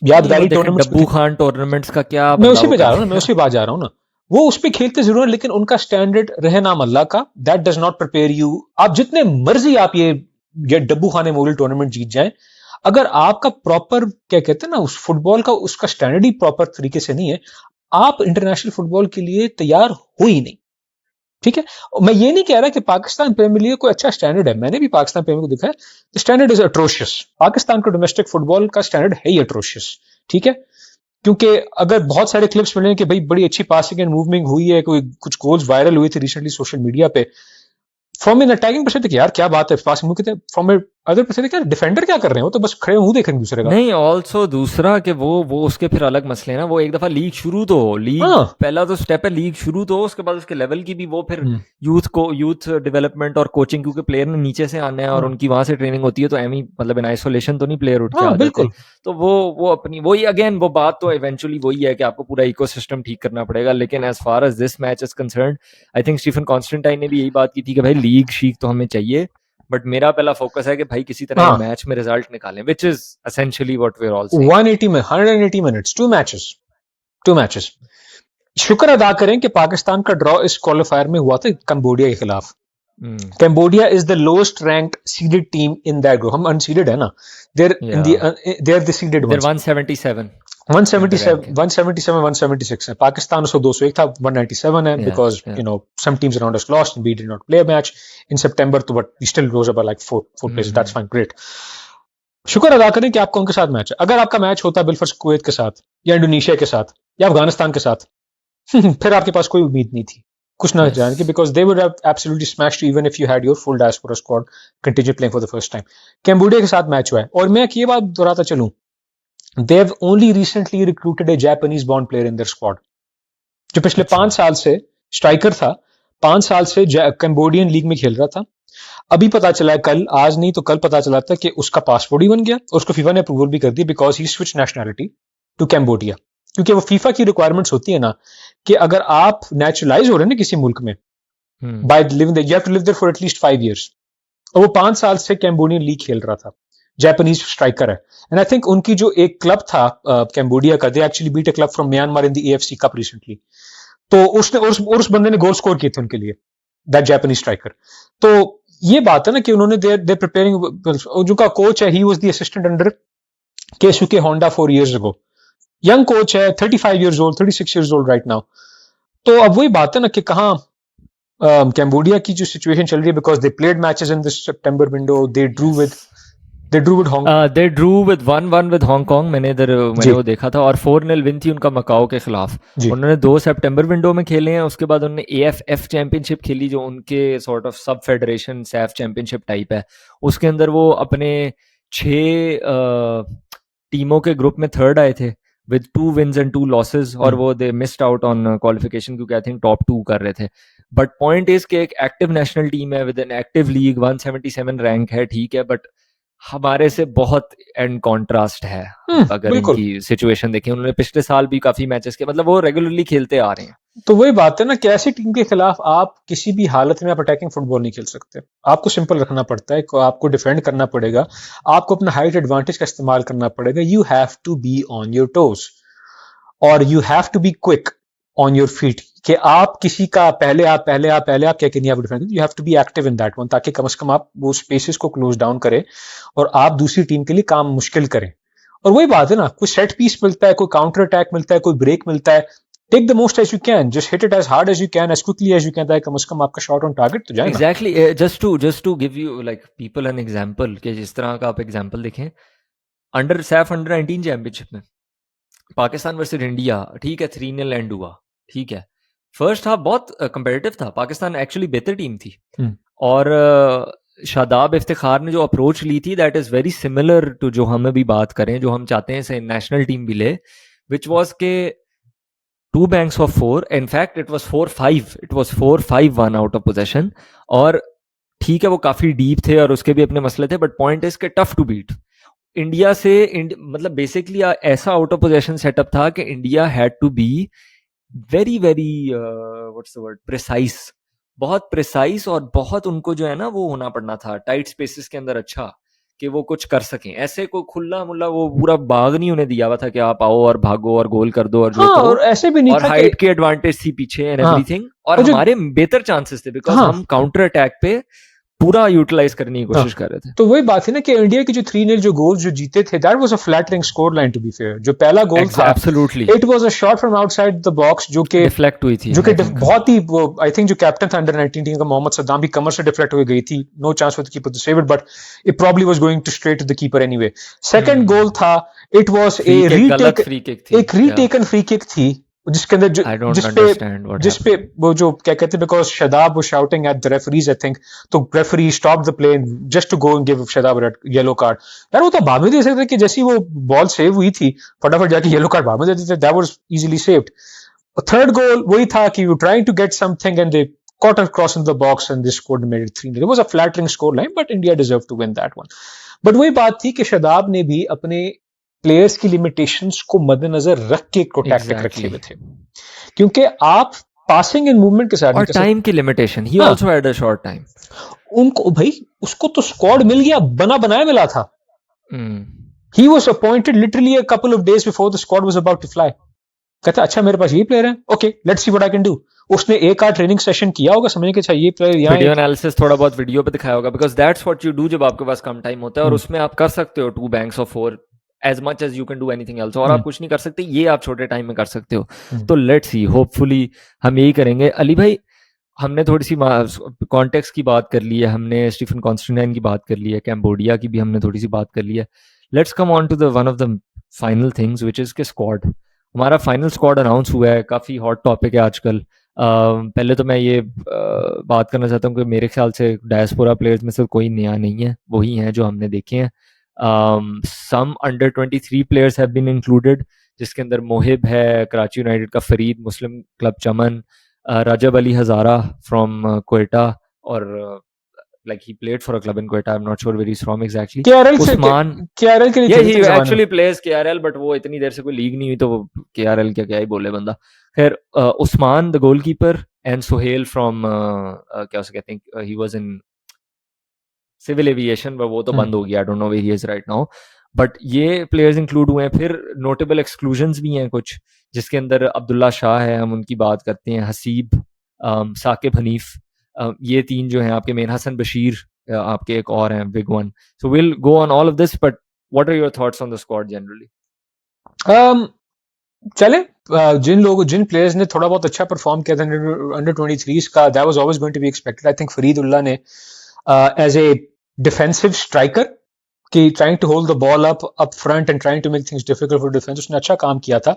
यादगारी टूर्नामेंट्स, डब्बू खान टूर्नामेंट्स का क्या, मैं उसी पे जा रहा हूँ ना, मैं उसी बात जा रहा हूँ ना, वो उस पे खेलते जरूर है, लेकिन उनका स्टैंडर्ड रहे नाम अल्लाह का. That does not prepare you. आप जितने मर्जी आप ये डब्बू खाने मोगल टूर्नामेंट जीत जाएं, अगर आपका प्रॉपर क्या कहते हैं ना उस फुटबॉल का उसका स्टैंडर्ड ही प्रॉपर तरीके से नहीं है, आप इंटरनेशनल फुटबॉल के लिए तैयार हो ही नहीं. ठीक है, मैं ये नहीं कह रहा कि पाकिस्तान प्रीमियर लीग कोई अच्छा स्टैंडर्ड है, मैंने भी पाकिस्तान प्रीमियर को देखा है, the standard is atrocious. Pakistan का डोमेस्टिक फुटबॉल का स्टैंडर्ड है ही अट्रोशियस. ठीक है, क्योंकि अगर बहुत सारे क्लिप्स मिले कि भाई बड़ी अच्छी पासिंग एंड मूवमेंट हुई है, कोई कुछ गोल्स वायरल हुए थे रिसेंटली सोशल मीडिया पे, फ्रॉम इन अटैकिंग परस्पेक्टिव यार क्या बात है, पासिंग मूव, कहते फ्रॉम अदर परस्पेक्टिव क्या डिफेंडर क्या कर रहे हैं, वो तो बस खड़े मुंह देख रहे हैं दूसरे का. नहीं, ऑल्सो दूसरा कि वो उसके फिर अलग मसले हैं ना. वो एक दफा लीग शुरू तो हो, लीग पहला तो स्टेप है, लीग शुरू तो हो, उसके बाद उसके लेवल की भी वो फिर यूथ डेवलपमेंट और कोचिंग, क्योंकि प्लेयर ने नीचे से आना है और उनकी वहां से ट्रेनिंग होती है, तो एमी मतलब इन आइसोलेशन तो नहीं प्लेयर उठ के आ जाते. तो वो अपनी वही अगेन वो बात तो इवेंचुअली वही है कि आपको पूरा इकोसिस्टम ठीक करना पड़ेगा. लेकिन as far as this match is concerned, I think Stephen Constantine ने भी यही बात की थी कि भाई लीग शीक तो हमें चाहिए, बट मेरा पहला फोकस है कि भाई किसी तरह मैच में रिजल्ट निकालें, which is essentially what we are all saying. 180 minutes 2 matches. 2 matches. शुक्र अदा करें कि पाकिस्तान का ड्रॉ इस क्वालिफायर में हुआ था कंबोडिया के खिलाफ। Cambodia is the lowest ranked seeded team in that group. हम अनसीडेड है ना, there in the there the seeded ones. 177 176 है। पाकिस्तान उसको 201 था, 197 है, because you know some teams around us lost and we did not play a match in September, तो but we still rose about like 4 places, that's fine, great. शुक्र अदा करें कि आपका उनके साथ मैच है। अगर आपका मैच होता बिलफर्ज कुवैत के साथ या इंडोनेशिया के साथ या अफगानिस्तान के साथ फिर आपके पास कोई उम्मीद नहीं थी कुछ ना जाने की, because they would have absolutely smashed you even if you had your full diaspora squad continue playing for the first time. Cambodia के साथ मैच हुआ है, और मैं ये बात दोहराता चलूं, they have only recently recruited a Japanese born player in their squad, जो पिछले 5 साल से स्ट्राइकर था, 5 साल से कैम्बोडियन लीग में खेल रहा था। अभी पता चला है, कल, आज नहीं तो कल पता चला था कि उसका पासपोर्ट ही बन गया और उसको फीफा ने अप्रूवल भी कर दी, because he switch nationality to Cambodia. क्योंकि वो फीफा की रिक्वायरमेंट्स होती है ना कि अगर आप नेचुरलाइज हो रहे हैं ना किसी मुल्क में, by living there, you have to live there for at least 5 years, और वो 5 साल से कैम्बोडियन लीग खेल रहा था, जापानीज स्ट्राइकर है। एंड आई थिंक उनकी जो एक क्लब था कैम्बोडिया का, they actually beat a club from Myanmar in the AFC cup recently, तो उसने और उस बंदे ने गोल स्कोर किए थे उनके लिए, दैट जापानीज स्ट्राइकर। तो ये बात है ना कि उन्होंने दे प्रिपेयरिंग, जो का कोच है, he was the assistant under Keisuke Honda 4 years ago, young coach है, 35 years old, 36 years old right now. तो अब वही बात है ना कि कहाँ कैम्बोडिया की जो सिचुएशन चल रही है, because they played matches in this September window, they Drew with Hong 1-1 with Hong Kong। मैंने वो देखा था, और 4-0 विन थी उनका मकाओ के खिलाफ। उन्होंने 2 सितंबर विंडो में खेले हैं, उसके बाद उन्होंने AFF चैंपियनशिप खेली, जो उनके सॉर्ट ऑफ सब फेडरेशन सैफ चैंपियनशिप टाइप है। उसके अंदर वो अपने 6 टीमों के ग्रुप में थर्ड आए थे with 2 wins and 2 losses, और वो they missed out on qualification क्योंकि I think top 2 कर रहे थे। But point is कि एक एक्टिव नेशनल टीम है with an active league, 177 rank है, ठीक है, बट हमारे से बहुत एंड कॉन्ट्रास्ट है। अगर इनकी सिचुएशन देखें, उन्होंने पिछले साल भी काफी मैचेस के, मतलब वो रेगुलरली खेलते आ रहे हैं। तो वही बात है ना कि ऐसी टीम के खिलाफ आप किसी भी हालत में आप अटैकिंग फुटबॉल नहीं खेल सकते। आपको सिंपल रखना पड़ता है, आपको डिफेंड करना पड़ेगा, आपको अपना हाइट एडवांटेज का इस्तेमाल करना पड़ेगा। You have to be on your toes और you have to be quick on your feet, कि आप किसी का पहले आप क्या नहीं, आप defend, you have to be active in that one, ताकि कम से कम आप वो स्पेसेस को क्लोज डाउन करें और आप दूसरी टीम के लिए काम मुश्किल करें। और वही बात है ना, कोई सेट पीस मिलता है, कोई काउंटर अटैक मिलता है, कोई ब्रेक मिलता है, take the most as you can, just hit it as hard as you can, as quickly as you can, ताकि कम से कम आपका शॉट ऑन टारगेट तो जाए। Exactly, just to give you like people an example, कि जिस तरह का आप एग्जांपल देखें, अंडर 19 चैंपियनशिप में पाकिस्तान वर्सेस इंडिया, ठीक है, 3-0 एंड हुआ, ठीक है। फर्स्ट हाफ बहुत कंपेटिटिव था, पाकिस्तान एक्चुअली बेहतर टीम थी, और शादाब इफ्तिखार ने जो अप्रोच ली थी, that is very similar to जो हम अभी बात करें, जो हम चाहते हैं से नेशनल टीम भी ले, विच वाज के 2 banks of 4, in fact it was 4-5-1 out of possession, और ठीक है वो काफी डीप थे और उसके भी अपने मसले थे, बट पॉइंट इज के टफ टू बीट। इंडिया से मतलब बेसिकली ऐसा आउट ऑफ पोजेशन सेटअप था कि India had to be very what's the word, precise, बहुत प्रिसाइज, और बहुत उनको जो है ना वो होना पड़ना था टाइट स्पेसेस के अंदर, अच्छा कि वो कुछ कर सकें। ऐसे कोई खुला मुल्ला वो पूरा बाग नहीं उन्हें दिया हुआ था कि आप आओ और भागो और गोल कर दो और जो करो, और ऐसे भी नहीं और था हाइट की एडवांटेज थी पीछे एंड एवरीथिंग, और हमारे बेहतर चांसेस थे बिकॉज हम काउंटर अटैक पे पूरा यूटिलाइज करने की कोशिश कर रहे थे। तो वही बात है ना कि इंडिया की जो 3-0 जो गोल जो जीते थे, that was a flattering score line to be fair. जो पहला गोल था, absolutely it was a shot from outside the box, जो कि डिफ्लेक्ट हुई थी, जो कि बहुत ही, वो आई थिंक जो कैप्टन था अंडर 19 टीम का मोहम्मद सद्दाम भी कमर से डिफ्लेक्ट हो गई थी, no chance for the keeper to save it, but it probably was going to straight to the keeper anyway. Second goal था, it was a retaken free kick थी, जिसके अंदर जिसपे वो जो क्या कहते हैं, because Shadab was shouting at the referees, I think, तो referee stopped the play just to go and give Shadab a yellow card. यार वो तो बाद में दे सकते कि जैसी वो बॉल सेव हुई थी फटाफट जाके येलो कार्ड बाद में दे देते, that was easily saved। Third goal वही था कि you trying to get something and they caught a cross in the box and they scored and made it 3-0। It was a flattering score line, but India deserved to win that one। but वही बात थी कि शदाब ने भी अपने players की limitations को मद्देनजर रख के टैक्टिक रखे हुए थे, क्योंकि आप पासिंग एंड मूवमेंट के साथ और टाइम की limitation, he also had a short time. उनको भाई उसको तो स्क्वाड मिल गया, बना बनाया मिला था। He was appointed literally a couple of days before the squad was about to fly. कहता अच्छा मेरे पास ये प्लेयर है, okay let's see what I can do. उसने एक आध ट्रेनिंग सेशन किया होगा, समझने के अच्छा ये प्लेयर यहाँ वीडियो एनालिसिस थोड़ा बहुत वीडियो पे दिखाया होगा, because that's what you do जब आपके पास कम टाइम होता है, और उसमें आप कर सकते हो 2 banks of 4 as much as you can do anything else, और आप कुछ नहीं कर सकते, ये आप छोटे टाइम में कर सकते हो। तो लेट्स सी, होपफुली हम यही करेंगे। अली भाई, हमने थोड़ी सी कॉन्टेक्स्ट की बात कर ली है, हमने स्टीफन कॉन्स्टेंटाइन की बात कर ली है, कैम्बोडिया की भी हमने थोड़ी सी बात कर ली है। Let's come on to the one of the final things which is के स्क्वाड। हमारा फाइनल स्क्वाड अनाउंस हुआ है, काफ़ी हॉट टॉपिक है आजकल। पहले तो मैं ये बात करना चाहता हूँ कि मेरे ख्याल से डायस्पोरा प्लेयर्स में से कोई नया नहीं है, वही हैं जो हमने देखे हैं। Some under 23 players have been included, जिसके अंदर मोहिब है कराची यूनाइटेड का, Farid Muslim club Chaman, Rajab Ali Hazara from Quetta, or like he played for a club in Quetta. I'm not sure where he's from exactly. KRL से Usman, KRL के लिए yeah, खेलते he थे जमाने में। actually plays KRL, but वो इतनी देर से कोई लीग नहीं हुई तो वो KRL क्या ही बोले बंदा। खैर, Usman the goalkeeper and Sohail from क्या उसे कहते हैं, he was in civil aviation, वो तो बंद हो गया, I don't know where he is right now, but ये प्लेयर्स इंक्लूड हुए हैं। फिर नोटेबल एक्सक्लूजन्स भी हैं कुछ, जिसके अंदर अब्दुल्ला शाह है, हम उनकी बात करते हैं, हसीब, साकिब हनीफ, ये 3 जो हैं आपके मेन, हसन बशीर आपके एक और हैं, big one. So will go on all of this, but what are your thoughts on the squad generally? चले, जिन प्लेयर्स ने थोड़ा बहुत अच्छा परफॉर्म किया था अंडर 23 का, that was always going to be expected. I think Faridullah ने एज ए डिफेंसिव स्ट्राइकर कि trying to hold the ball up front and trying to make things difficult for defence, उसने अच्छा काम किया था।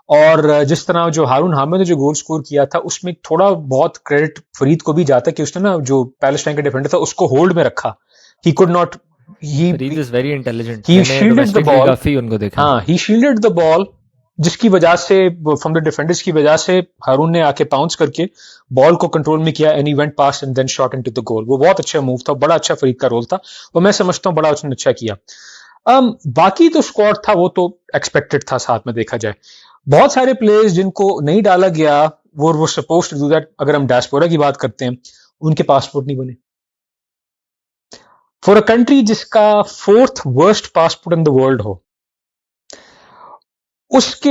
और जिस तरह जो हारून हामिद ने जो गोल स्कोर किया था, उसमें थोड़ा बहुत क्रेडिट फरीद को भी जाता है कि उसने ना जो पैलेस्टाइन का डिफेंडर था उसको होल्ड में रखा। He could not, Farid is very intelligent, he मैंने shielded the domestic league ball. काफी उनको देखा। हाँ, ही शील्डेड द बॉल, जिसकी वजह से फ्रॉम द डिफेंडर्स की वजह से हारून ने आके पाउंस करके बॉल को कंट्रोल में किया and he went past and then shot into the goal. वो बहुत अच्छा मूव था, बड़ा अच्छा फरीद का रोल था, वो मैं समझता हूँ बड़ा उसने अच्छा किया। बाकी तो स्क्वाड था वो तो एक्सपेक्टेड था, साथ में देखा जाए बहुत सारे प्लेयर्स जिनको नहीं डाला गया, वो सपोज टू डू दैट। अगर हम डायस्पोरा की बात करते हैं, उनके पासपोर्ट नहीं बने। फॉर अ कंट्री जिसका 4th worst passport in the world हो, उसके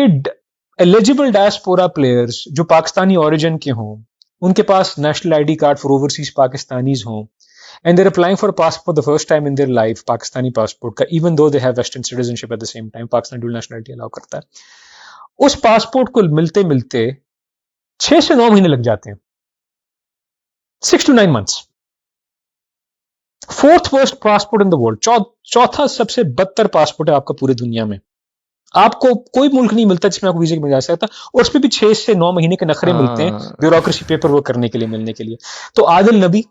एलिजिबल डायस्पोरा प्लेयर्स जो पाकिस्तानी ओरिजिन के हों, उनके पास national ID card for overseas Pakistanis हों, and they're applying for a passport the first time in their life, Pakistani passport का, even though they have Western citizenship at the same time, Pakistan dual nationality allow करता है। उस passport को मिलते मिलते 6 से 9 महीने लग जाते हैं, 6 to 9 months। 4th worst passport in the world, चौथा सबसे बदतर पासपोर्ट है आपका पूरी दुनिया में। आपको कोई मुल्क नहीं मिलता जिसमें आपको वीजा मिल जा सकता, और उसमें भी 6 से 9 महीने के नखरे मिलते हैं ब्यूरोक्रेसी पेपर वर्क करने के लिए, मिलने के लिए। तो आदिल नबी,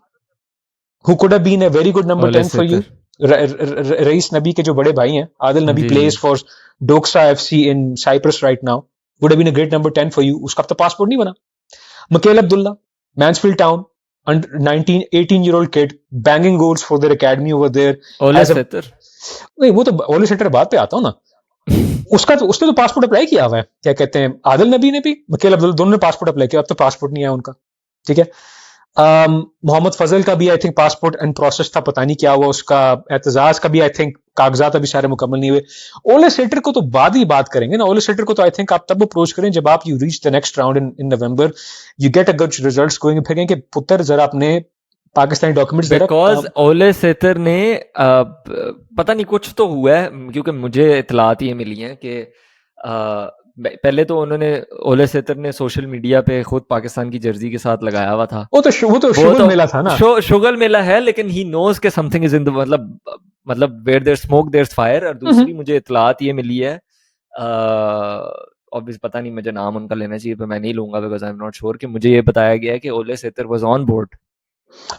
who could have been a very good number 10 for you, rice नबी के जो बड़े भाई हैं, आदिल नबी plays for Doxa FC in Cyprus right now, would have been a great number 10 for you, उसका तो पासपोर्ट नहीं बना। मकेल Abdullah, Mansfield Town, 18-year-old kid, banging goals for their academy over there। ओले सेटर, नहीं वो तो ओले सेटर बाद पे आता हूँ ना, उसने तो पासपोर्ट अप्लाई किया हुआ है, क्या कहते हैं, आदिल नबी ने भी, मकेल अब्दुल्ला, दोनों ने पासपोर्ट अप्लाई किया, अब तो पासपोर्ट नहीं आया उनका, ठीक है। मोहम्मद फजल का भी I think passport and process था, पता नहीं क्या हुआ उसका। एतजाज का भी आई थिंक कागजात अभी सारे मुकम्मल नहीं हुए। ओले सेटर को तो बाद ही बात करेंगे ना, ओले सेटर को तो आई थिंक आप तब अप्रोच करें जब आप you reach the next round in November, you get a good results going, फिर कहेंगे पुत्र जरा अपने पाकिस्तानी डॉक्यूमेंट्स जरा। बिकॉज ओले सेटर ने पता नहीं कुछ तो हुआ है, क्योंकि मुझे इतलात ये मिली हैं कि पहले तो उन्होंने, ओले सेतर ने सोशल मीडिया पे खुद पाकिस्तान की जर्सी के साथ लगाया हुआ था। वो तो शुगल मेला था ना, शुगल मेला है, लेकिन ही नोज के समथिंग इज इन द, मतलब where there smoke there fire. और दूसरी मुझे इतलात ये मिली है, ऑब्वियस पता नहीं, मुझे नाम उनका लेना चाहिए पर मैं नहीं लूंगा because I am not sure, कि मुझे ये बताया गया है कि ओले सेतर वाज ऑन बोर्ड।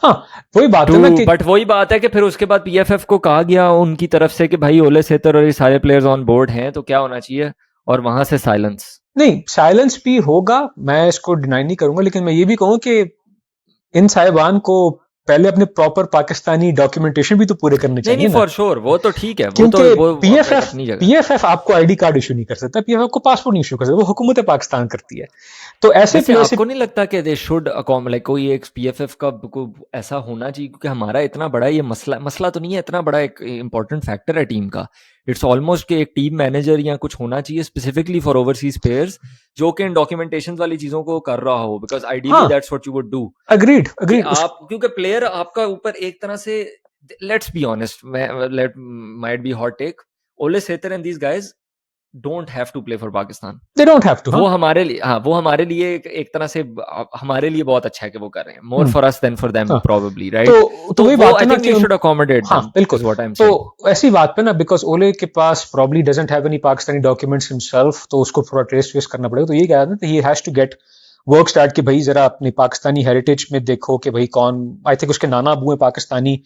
हाँ, वही बात है ना कि, बट वही बात है कि फिर उसके बाद पीएफएफ को कहा गया उनकी तरफ से कि भाई ओले सेतर और ये सारे प्लेयर्स ऑन बोर्ड हैं, तो क्या होना चाहिए, और वहां से साइलेंस। नहीं, साइलेंस भी होगा, मैं इसको डिनाई नहीं करूंगा, लेकिन मैं ये भी कहूँ कि इन साहिबान को पहले अपने प्रॉपर पाकिस्तानी डॉक्यूमेंटेशन भी तो पूरे करने चाहिए। नहीं फॉर श्योर, वो तो ठीक है, क्योंकि पीएफएफ आपको आईडी कार्ड इशू नहीं कर सकता, पीएफएफ को पासपोर्ट नहीं इशू कर सकता, वो हुकूमत पाकिस्तान करती है। तो ऐसे आपको नहीं लगता कि दे शुड लाइक कोई एक पीएफएफ का को ऐसा होना चाहिए, क्योंकि हमारा इतना बड़ा ये मसला तो नहीं है, इतना बड़ा एक इंपॉर्टेंट फैक्टर है टीम का। इट्स ऑलमोस्ट कि एक टीम मैनेजर या कुछ होना चाहिए स्पेसिफिकली फॉर ओवरसीज प्लेयर्स जो कि इन डॉक्यूमेंटेशन वाली चीजों को कर रहा हो, because ideally that's what you would do. Agreed कि अग्रीड आप, क्योंकि प्लेयर आपका ऊपर एक तरह से, let's be honest, let might be hot take, Ole Setter and these guys don't have to play for Pakistan. They don't have to. वो हमारे लिए, हाँ, वो हमारे लिए एक तरह से हमारे लिए बहुत अच्छा है कि वो कर रहे हैं, more for us then for them probably, right? तो वही बात है ना कि शुड अकोमोडेट हाँ देम, बिल्कुल। Is what I am saying. तो ऐसी बात पे ना, बिकॉज ओले के पास probably doesn't have any Pakistani documents himself, तो उसको थोड़ा ट्रेस करना पड़ेगा। तो ये कह रहा था he has to get work start कि भाई जरा अपने पाकिस्तानी हेरिटेज में देखो कि भाई कौन, आई थिंक उसके नाना अबू पाकिस्तानी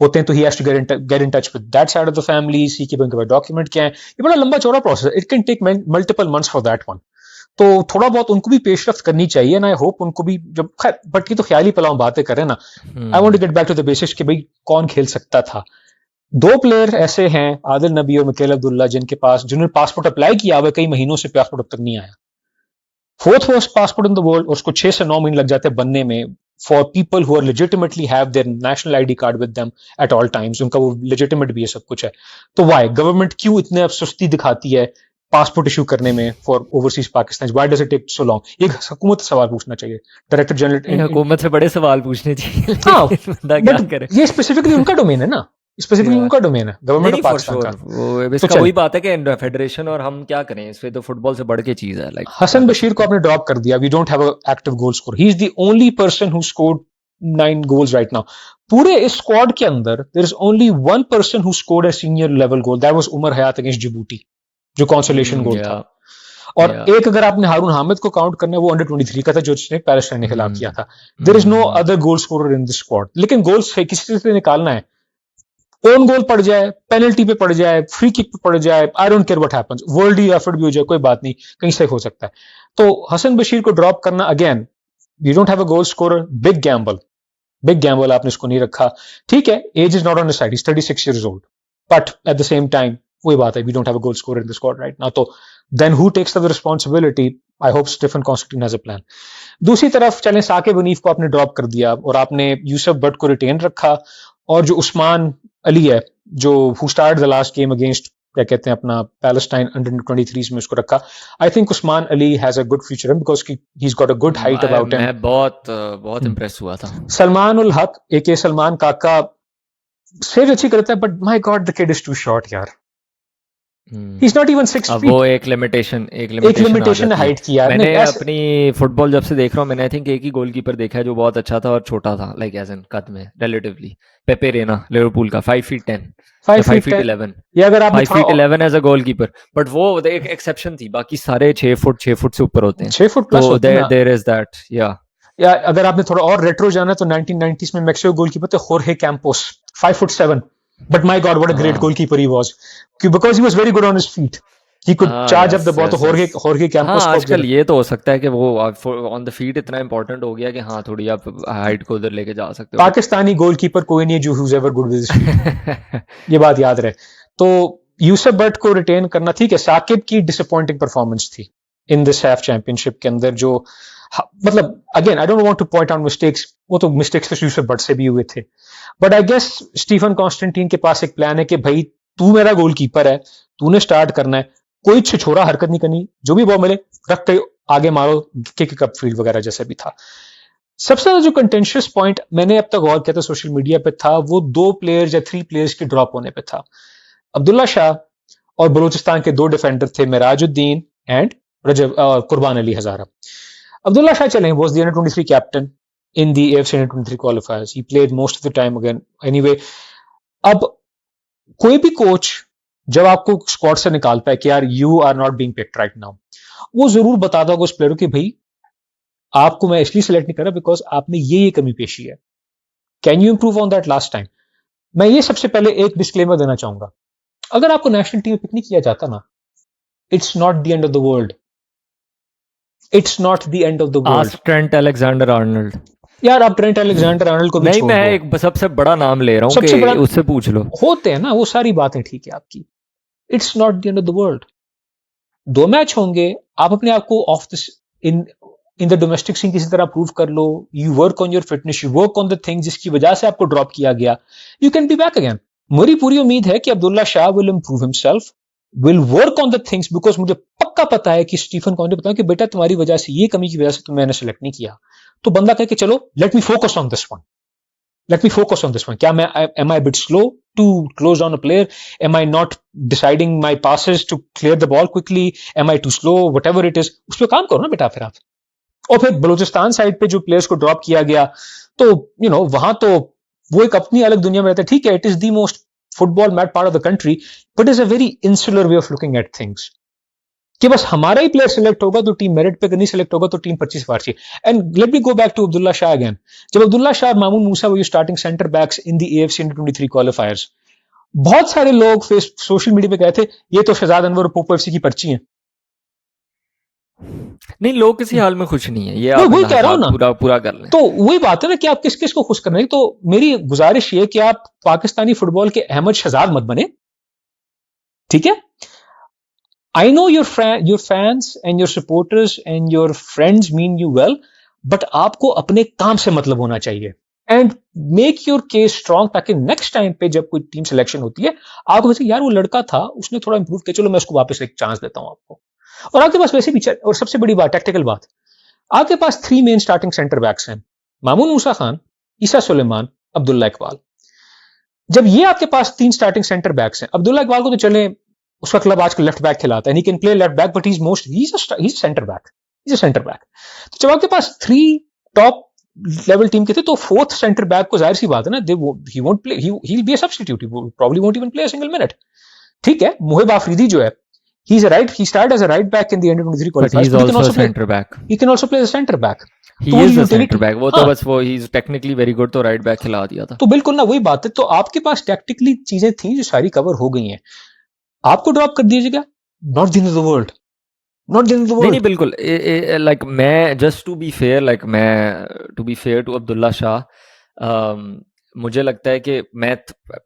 होते हैं, तो he has to get in touch with that side of the family, see के उनके पास डॉक्यूमेंट क्या है। ये बड़ा लंबा चौड़ा प्रोसेस है, it can take multiple months for that one. तो थोड़ा बहुत उनको भी पेशरफ्त करनी चाहिए ना, आई होप उनको भी, जब खैर बट ये तो ख्याली पलाओ बातें करें ना। I want to get back to the basics कि भाई कौन खेल सकता था। दो प्लेयर ऐसे हैं, आदिल नबी और मिकेल अब्दुल्ला, जिन्होंने पासपोर्ट अप्लाई किया हुआ, कई महीनों से पासपोर्ट अब तक नहीं आया। Fourth worst passport in the world, और उसको 6 से 9 महीने लग जाते हैं बनने में, for people who are legitimately have their national ID card with them at all times, उनका वो लेजिटिमेट भी है, सब कुछ है। तो वाई गवर्नमेंट क्यों इतने अब सुस्ती दिखाती है पासपोर्ट इशू करने में for overseas Pakistan? Why does it take so long? एक हुकूमत से सवाल पूछना चाहिए, डायरेक्टर जनरल। हुकूमत से बड़े सवाल पूछने चाहिए, हाँ, बंदा क्या करे? ये स्पेसिफिकली उनका डोमेन है ना, स्पेसिफिकली उनका डोमेन है, गवर्नमेंट ऑफ पाकिस्तान का। वो इसका वही बात है कि फेडरेशन और हम क्या करें, इसमें तो फुटबॉल से बढ़ के चीज है। लाइक हसन बशीर को आपने ड्रॉप कर दिया, we don't have a active goal score, he is the only person who scored 9 goals right now. पूरे इस स्क्वाड के अंदर there is only one person who scored a senior level goal, that was Umar Hayat against Djibouti, जो consolation goal था। और एक अगर आपने हारून हामिद को काउंट करना है, वो अंडर 23 का था जो उसने पैलेस्टाइन के खिलाफ किया था। There is no other goal scorer in this squad. लेकिन गोल से किसी से निकालना है, ओन गोल पड़ जाए, पेनल्टी पे पड़ जाए, फ्री किक पे पड़ जाए, आई don't care what happens, world effort भी हो जाए, कोई बात नहीं, कहीं से हो सकता है। तो हसन बशीर को ड्रॉप करना, again you don't have a goal scorer, big gamble आपने उसको नहीं रखा। ठीक है, age is not on the side, is 36 years old, but at the same time वही बात है, we don't have a goal scorer in the squad right now. तो then who takes the responsibility? I hope Stephen Constantine has a plan. दूसरी तरफ चलें, साकिब हनीफ को आपने drop कर दिया और आपने यूसुफ बट को रिटेन रखा, और जो उस्मान अली है, जो who start the last game against, क्या कहते हैं, अपना पैलेस्टाइन अंडर 23 में उसको रखा। I think Usman Ali has a good future because he is got a good height about him. मैं बहुत इंप्रेस हुआ था। सलमान उल हक एके सलमान काका सेव अच्छी करता है, but my god the kid is too short यार। He's not even 6 feet. वो एक लिमिटेशन है हाइट की यार। मैंने अपनी फुटबॉल जब से देख रहा हूँ, मैंने आई थिंक एक ही गोलकीपर देखा है जो बहुत अच्छा था और छोटा था, लाइक एज इन कद में रिलेटिवली, पेपे रेना लिवरपूल का, 5 feet 10, 5 feet 11, ये अगर आप 5 feet 11 as a goalkeeper, but वो एक एक्सेप्शन थी, बाकी सारे 6 फुट से ऊपर होते हैं, 6 फुट प्लस होते हैं। देयर इज दैट, या अगर आपने थोड़ा और रेट्रो जाना तो 1990s में मैक्सिको गोलकीपर थे होर्हे Campos, 5'7", but my god what a great goalkeeper he was, because he was very good on his feet, he could charge up the ball। तो होर्हे कैंपोस को आजकल ये तो हो सकता है कि वो ऑन द फीट इतना इंपॉर्टेंट हो गया कि हाँ थोड़ी आप हाइट को उधर लेके जा सकते हो। पाकिस्तानी गोलकीपर कोई नहीं है जो who's ever good with his feet, ये बात याद रहे। तो यूसुफ बट को रिटेन करना ठीक है। साकिब की डिसअपॉइंटिंग परफॉर्मेंस थी इन दिस हैफ चैंपियनशिप के अंदर, जो मतलब again I don't want two point out mistakes, वो तो मिस्टेक्स तो यूसुफ बट से भी हुए थे, but I guess Stephen Constantine के पास एक प्लान है कि भाई तू मेरा गोलकीपर है, तूने स्टार्ट करना है, कोई छिछोरा हरकत नहीं करनी, जो भी बॉल मिले रख के आगे मारो, किक अप फील्ड वगैरह जैसा भी था। सबसे ज्यादा जो कंटेंशियस पॉइंट मैंने अब तक गौर किया था सोशल मीडिया पे था, वो 2 प्लेयर्स या 3 प्लेयर्स के ड्रॉप होने पे था। अब्दुल्ला शाह और बलूचिस्तान के 2 डिफेंडर थे, मिराजुद्दीन एंड कुर्बान अली हजारा। Abdullah Shah Chale was the under-23 captain in the AFC under-23 qualifiers. He played most of the time again. Anyway, अब कोई भी कोच जब आपको स्क्वाड से निकालता है कि यार you are not being picked right now, वो जरूर बताता होगा उस प्लेयर को कि भाई आपको मैं इसलिए सिलेक्ट नहीं कर रहा बिकॉज आपने ये कमी पेशी है, can you improve on that last time. मैं ये सबसे पहले एक डिस्क्लेमर देना चाहूंगा, अगर आपको नेशनल टीम में पिक नहीं किया जाता ना, it's not the end of the world, It's not the end of the world. Ask Trent Alexander-Arnold. यार आप ट्रेंट अलेक्जेंडर आर्नल्ड को भी नहीं, मैं एक सबसे बड़ा नाम ले रहा हूँ कि उससे पूछ लो, होते हैं ना वो सारी बातें, ठीक है आपकी। It's not the end of the world. 2 match होंगे, आप अपने आप को off the in the domestic scene किसी तरह प्रूव कर लो, you work on your fitness, you work on the thing जिसकी वजह से आपको ड्रॉप किया गया, you can be back again. मेरी पूरी उम्मीद है कि Abdullah Shah will improve himself, will work on the things, because मुझे पक्का पता है कि स्टीफन कॉन्टे बताया कि बेटा तुम्हारी वजह से, ये कमी की वजह से मैंने सेलेक्ट नहीं किया, तो बंदा कहे कि चलो let me focus on this one, let me focus on this one. क्या मैं am I a bit slow to close down a player? Am I not deciding my passes to clear the ball quickly? Am I too slow? Whatever it is, उस पर काम करो ना बेटा फिर आप. और फिर बलूचिस्तान साइड पे जो प्लेयर्स को ड्रॉप किया गया, तो वहां तो वो एक अपनी अलग दुनिया में रहता है. ठीक है, it is the most football mad part of the country, but is a very insular way of looking at things, कि बस हमारा ही प्लेयर सिलेक्ट होगा तो टीम मेरिट पे, नहीं सिलेक्ट होगा तो टीम 25 बार चाहिए. And let me go back to Abdullah Shah again. जब Abdullah Shah, Mamoon Musa were starting centre backs in the AFC under 23 qualifiers, बहुत सारे लोग सोशल मीडिया पे कहते ये तो शहजाद अनवर और पोपो एफसी की पर्ची है. नहीं, लोग किसी हाल में खुश नहीं है, ये मैं आप वही कह रहा हूं ना, पूरा कर लें. तो वही बात है ना कि आप किस किस को खुश करना है. तो मेरी गुजारिश ये कि आप पाकिस्तानी फुटबॉल के अहमद शहजाद मत बने, ठीक है. I know your fans and your supporters and your friends mean you well, but आपको अपने काम से मतलब होना चाहिए. And make your case strong, ताकि नेक्स्ट टाइम पे जब कोई टीम सिलेक्शन होती है आपको वैसे यार वो लड़का था, उसने थोड़ा इंप्रूव किया, चलो मैं उसको वापस एक चांस देता हूं आपको. और आपके पास वैसे भी, और सबसे बड़ी बात, टेक्निकल बात, आपके पास 3 मेन स्टार्टिंग सेंटर बैक्स हैं, मामून मूसा खान, ईसा सुलेमान, अब्दुल्ला इकबाल. जब ये आपके पास 3 स्टार्टिंग सेंटर बैक्स हैं, अब्दुल्ला इकबाल को तो चले उसका क्लब आजकल लेफ्ट बैक खिलाता है, he can play left back, but he is centre back, he is centre back. तो जब आपके पास 3 टॉप लेवल टीम के थे, तो फोर्थ सेंटर बैक को जाहिर सी बात है ना, he won't play, he will be a substitute, he probably won't even play a single minute. ठीक है, मोहिब आफरीदी जो है, he started as a right back in the under 23 but qualifiers, he's but he can also also a play, center back. he can also play as a center back. He तो is a utility, center back. वो तो हाँ, बस वो he is technically very good, तो right back खिला दिया था. तो बिल्कुल ना, वही बात है. तो आपके पास टैक्टिकली चीजें थी जो सारी कवर हो गई हैं, आपको ड्रॉप कर दीजिएगा, not the end of the world, not the end of the नहीं वर्ल्ड. नहीं बिल्कुल, लाइक मैं just to be fair, like मैं to be fair to Abdullah Shah, मुझे लगता है कि मैं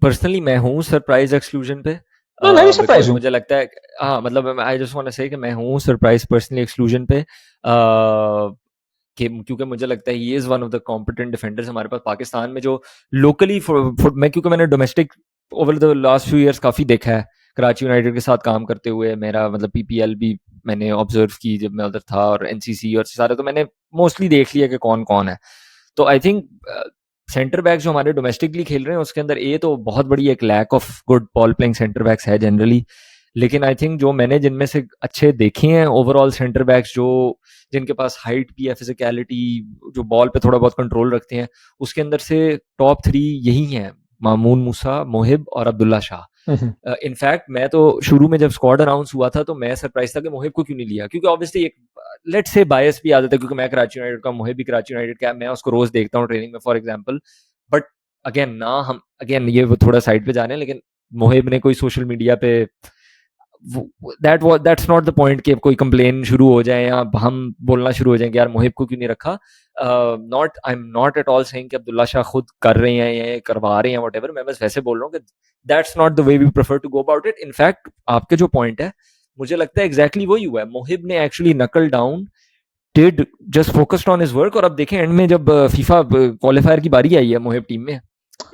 पर्सनली मैं हूँ सरप्राइज एक्सक्लूजन पे. मैं भी सरप्राइज हूँ. मुझे लगता है, हाँ मतलब आई जस्ट वांट टू से कि मैं हूँ सरप्राइज पर्सनली एक्सक्लूजन पे, कि क्योंकि मुझे लगता है he is one of the competent defenders हमारे पास पाकिस्तान में, जो लोकली मैं क्योंकि मैंने domestic over the last few years काफ़ी देखा है कराची यूनाइटेड के साथ काम करते हुए. मेरा मतलब पीपीएल भी मैंने ऑब्जर्व की जब मैं उधर था, और एनसीसी और सारे, तो मैंने मोस्टली देख लिया कि कौन कौन है. तो आई थिंक सेंटर बैक जो हमारे डोमेस्टिकली खेल रहे हैं उसके अंदर ये तो बहुत बड़ी एक lack of good ball playing centre backs है जनरली. लेकिन आई थिंक जो मैंने जिनमें से अच्छे देखे हैं ओवरऑल सेंटर बैक्स, जो जिनके पास हाइट भी है, फिजिकलिटी, जो बॉल पे थोड़ा बहुत कंट्रोल रखते हैं, उसके अंदर से टॉप 3 यही हैं, मामून मूसा, मोहिब और अब्दुल्ला शाह. इनफैक्ट मैं तो शुरू में जब स्क्वाड अनाउंस हुआ था तो मैं सरप्राइज था कि मोहिब को क्यों नहीं लिया, क्योंकि ऑब्वियसली एक लेट्स से बायस भी आ जाता है, क्योंकि मैं कराची यूनाइटेड का, मोहिब भी कराची यूनाइटेड का, मैं उसको रोज देखता हूँ ट्रेनिंग में फॉर एग्जांपल. बट अगेन ना, हम अगेन ये वो थोड़ा साइड पे जा रहे हैं, लेकिन मोहिब ने कोई सोशल मीडिया पे दैट्स नॉट द पॉइंट कि कोई कंप्लेन शुरू हो जाए या हम बोलना शुरू हो जाए कि यार मोहिब को क्यों नहीं रखा. Not I am not at all saying कि अब्दुल्ला शाह खुद कर रहे हैं या करवा रहे हैं व्हाटएवर. मैं बस वैसे बोल रहा हूँ कि that's not the way we prefer to go about it. In fact आपके जो पॉइंट है, मुझे लगता है एग्जैक्टली वही हुआ है. मोहिब ने एक्चुअली नकल down, did just focused on his work, और अब देखें एंड में जब फीफा क्वालिफायर की बारी आई है मोहिब टीम में,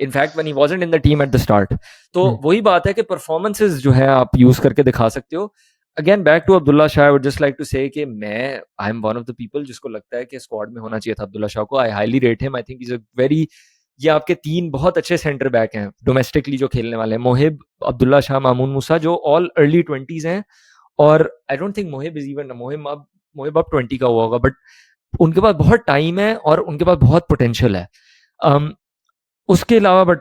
in fact when he wasn't in the team at the start, तो वही बात है कि परफॉर्मेंसेस जो है आप यूज करके दिखा सकते हो. Again back to Abdullah Shah, I would just like to say कि मैं I am one of the people जिसको लगता है कि स्क्वाड में होना चाहिए था अब्दुल्ला शाह को. I highly rate him, I think is a very, ये आपके 3 बहुत अच्छे सेंटर बैक हैं डोमेस्टिकली जो खेलने वाले हैं, मोहिब, अब्दुल्ला शाह, मामून मूसा, जो ऑल अर्ली 20s हैं. और आई don't think Mohib is even, Mohib अब 20 का हुआ होगा, बट उनके पास बहुत टाइम है और उनके पास बहुत पोटेंशियल है. उसके अलावा but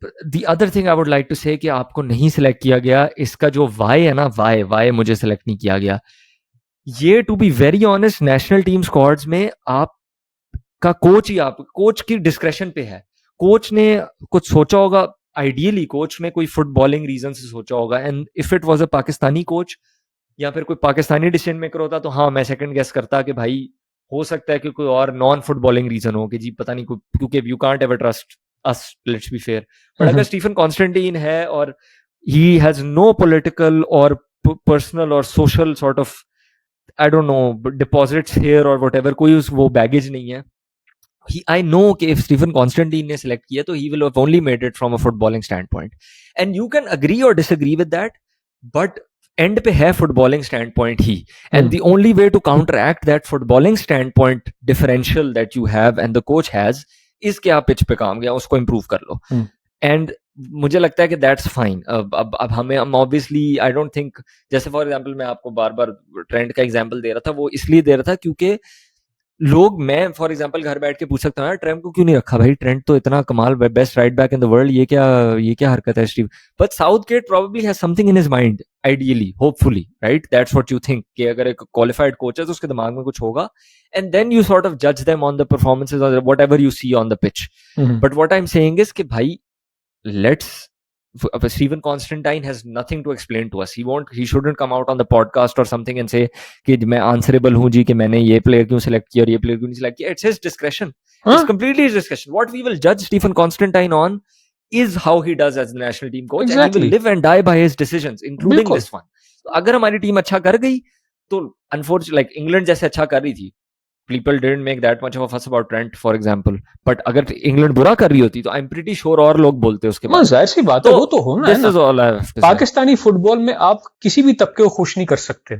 the other thing I would like to say कि आपको नहीं सिलेक्ट किया गया, इसका जो वाई है ना, वाई मुझे सिलेक्ट नहीं किया गया, ये to be very honest national team squads में आपका कोच ही, आप कोच की डिस्क्रेशन पे है. कोच ने कुछ सोचा होगा, आइडियली कोच ने कोई फुटबॉलिंग रीजन से सोचा होगा, and if it was a Pakistani coach या फिर कोई पाकिस्तानी डिसीजन मेकर होता तो हाँ मैं सेकंड गेस करता कि भाई हो सकता है कि कोई और नॉन फुटबॉलिंग रीजन हो कि जी पता नहीं, क्योंकि you can't ever trust us, let's be fair. But अगर स्टीफन कॉन्स्टेंटीन है और ही हैज नो पॉलिटिकल और पर्सनल और social sort of I don't no deposits here और व्हाटएवर, कोई उस वो बैगेज नहीं है, I know कि if Stephen Constantine ने select किया तो he will have only made it from a footballing standpoint, and you can agree or disagree with that, but end पे है footballing standpoint he, and the only way to counteract that footballing standpoint differential that you have and the coach has is कि आप pitch पे काम गया उसको improve कर लो, and मुझे लगता है कि दैट्स फाइन. अब हम ऑब्वियसली आई डोंट थिंक, जैसे फॉर एग्जांपल मैं आपको बार बार ट्रेंड का एग्जांपल दे रहा था, वो इसलिए दे रहा था क्योंकि लोग, मैं फॉर एग्जांपल घर बैठ के पूछ सकता हूँ यार ट्रेंड को क्यों नहीं रखा भाई, ट्रेंड तो इतना कमाल best right back in the world, ये क्या हरकत है Steve. But Southgate probably has something in his mind, ideally hopefully right, that's what you think कि अगर एक क्वालिफाइड कोच है तो उसके दिमाग में कुछ होगा, and then you sort of जज देम ऑन द परफॉर्मेंसेस और whatever you see on the pitch. But what I am saying is कि भाई let's Stephen Constantine has nothing to explain to us. He shouldn't come out on the podcast or something and say कि मैं answerable हूँ जी कि मैंने ये player क्यों select किया और ये player क्यों नहीं select किया. It's his discretion. It's completely his discretion. What we will judge Stephen Constantine on is how he does as the national team coach, and he will live and die by his decisions, including this one. तो अगर हमारी team अच्छा कर गई तो unfortunately like England जैसे अच्छा कर रही थी, people didn't make that much of a fuss about Trent, for example. But अगर इंग्लैंड बुरा कर रही होती तो I'm pretty sure और लोग बोलते उसके बाद. जाहिर सी बात है, वो तो होना है ना. This is all I have to say. Pakistani football में आप किसी भी तबके को खुश नहीं कर सकते,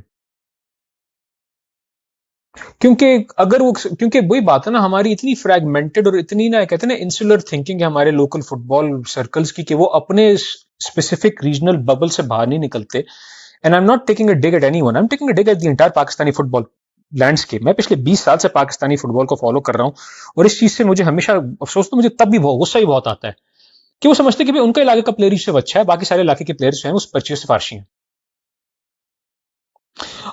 क्योंकि वही बात है ना, हमारी इतनी फ्रैगमेंटेड और इतनी ना कहते हैं ना इंसुलर थिंकिंग है हमारे लोकल फुटबॉल सर्कल्स की, कि वो अपने स्पेसिफिक रीजनल बबल से बाहर नहीं निकलते. And I am not taking a dig at anyone, I am taking a dig at the entire Pakistani football landscape. मैं पिछले 20 साल से पाकिस्तानी फुटबॉल को फॉलो कर रहा हूं, और इस चीज से मुझे हमेशा अफसोस, तो मुझे तब भी बहुत गुस्सा ही बहुत आता है कि वो समझते कि भाई उनका इलाके का प्लेयर इससे अच्छा है, बाकी सारे इलाके के प्लेयर्स जो हैं उस पर्चे से फारशी हैं.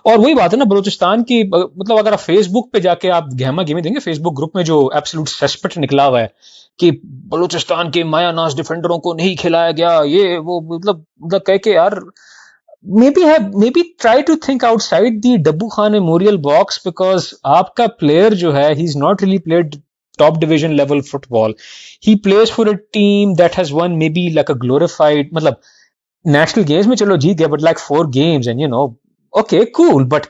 और वही बात है ना बलूचिस्तान की, मतलब अगर आप फेसबुक पे जाके आप गहमा गेमी देंगे, फेसबुक ग्रुप में जो एब्सोल्यूट सस्पेक्ट निकला हुआ है कि बलूचिस्तान के मायानाज डिफेंडरों को नहीं खिलाया गया, ये वो, मतलब कह के यार, maybe try to think outside the Dabbu Khan Memorial box, because आपका player जो है, he's not really played top division level football. He plays for a team that has won maybe like a glorified, मतलब national games में चलो जीत गया, but like 4 games, and you know, okay, cool, but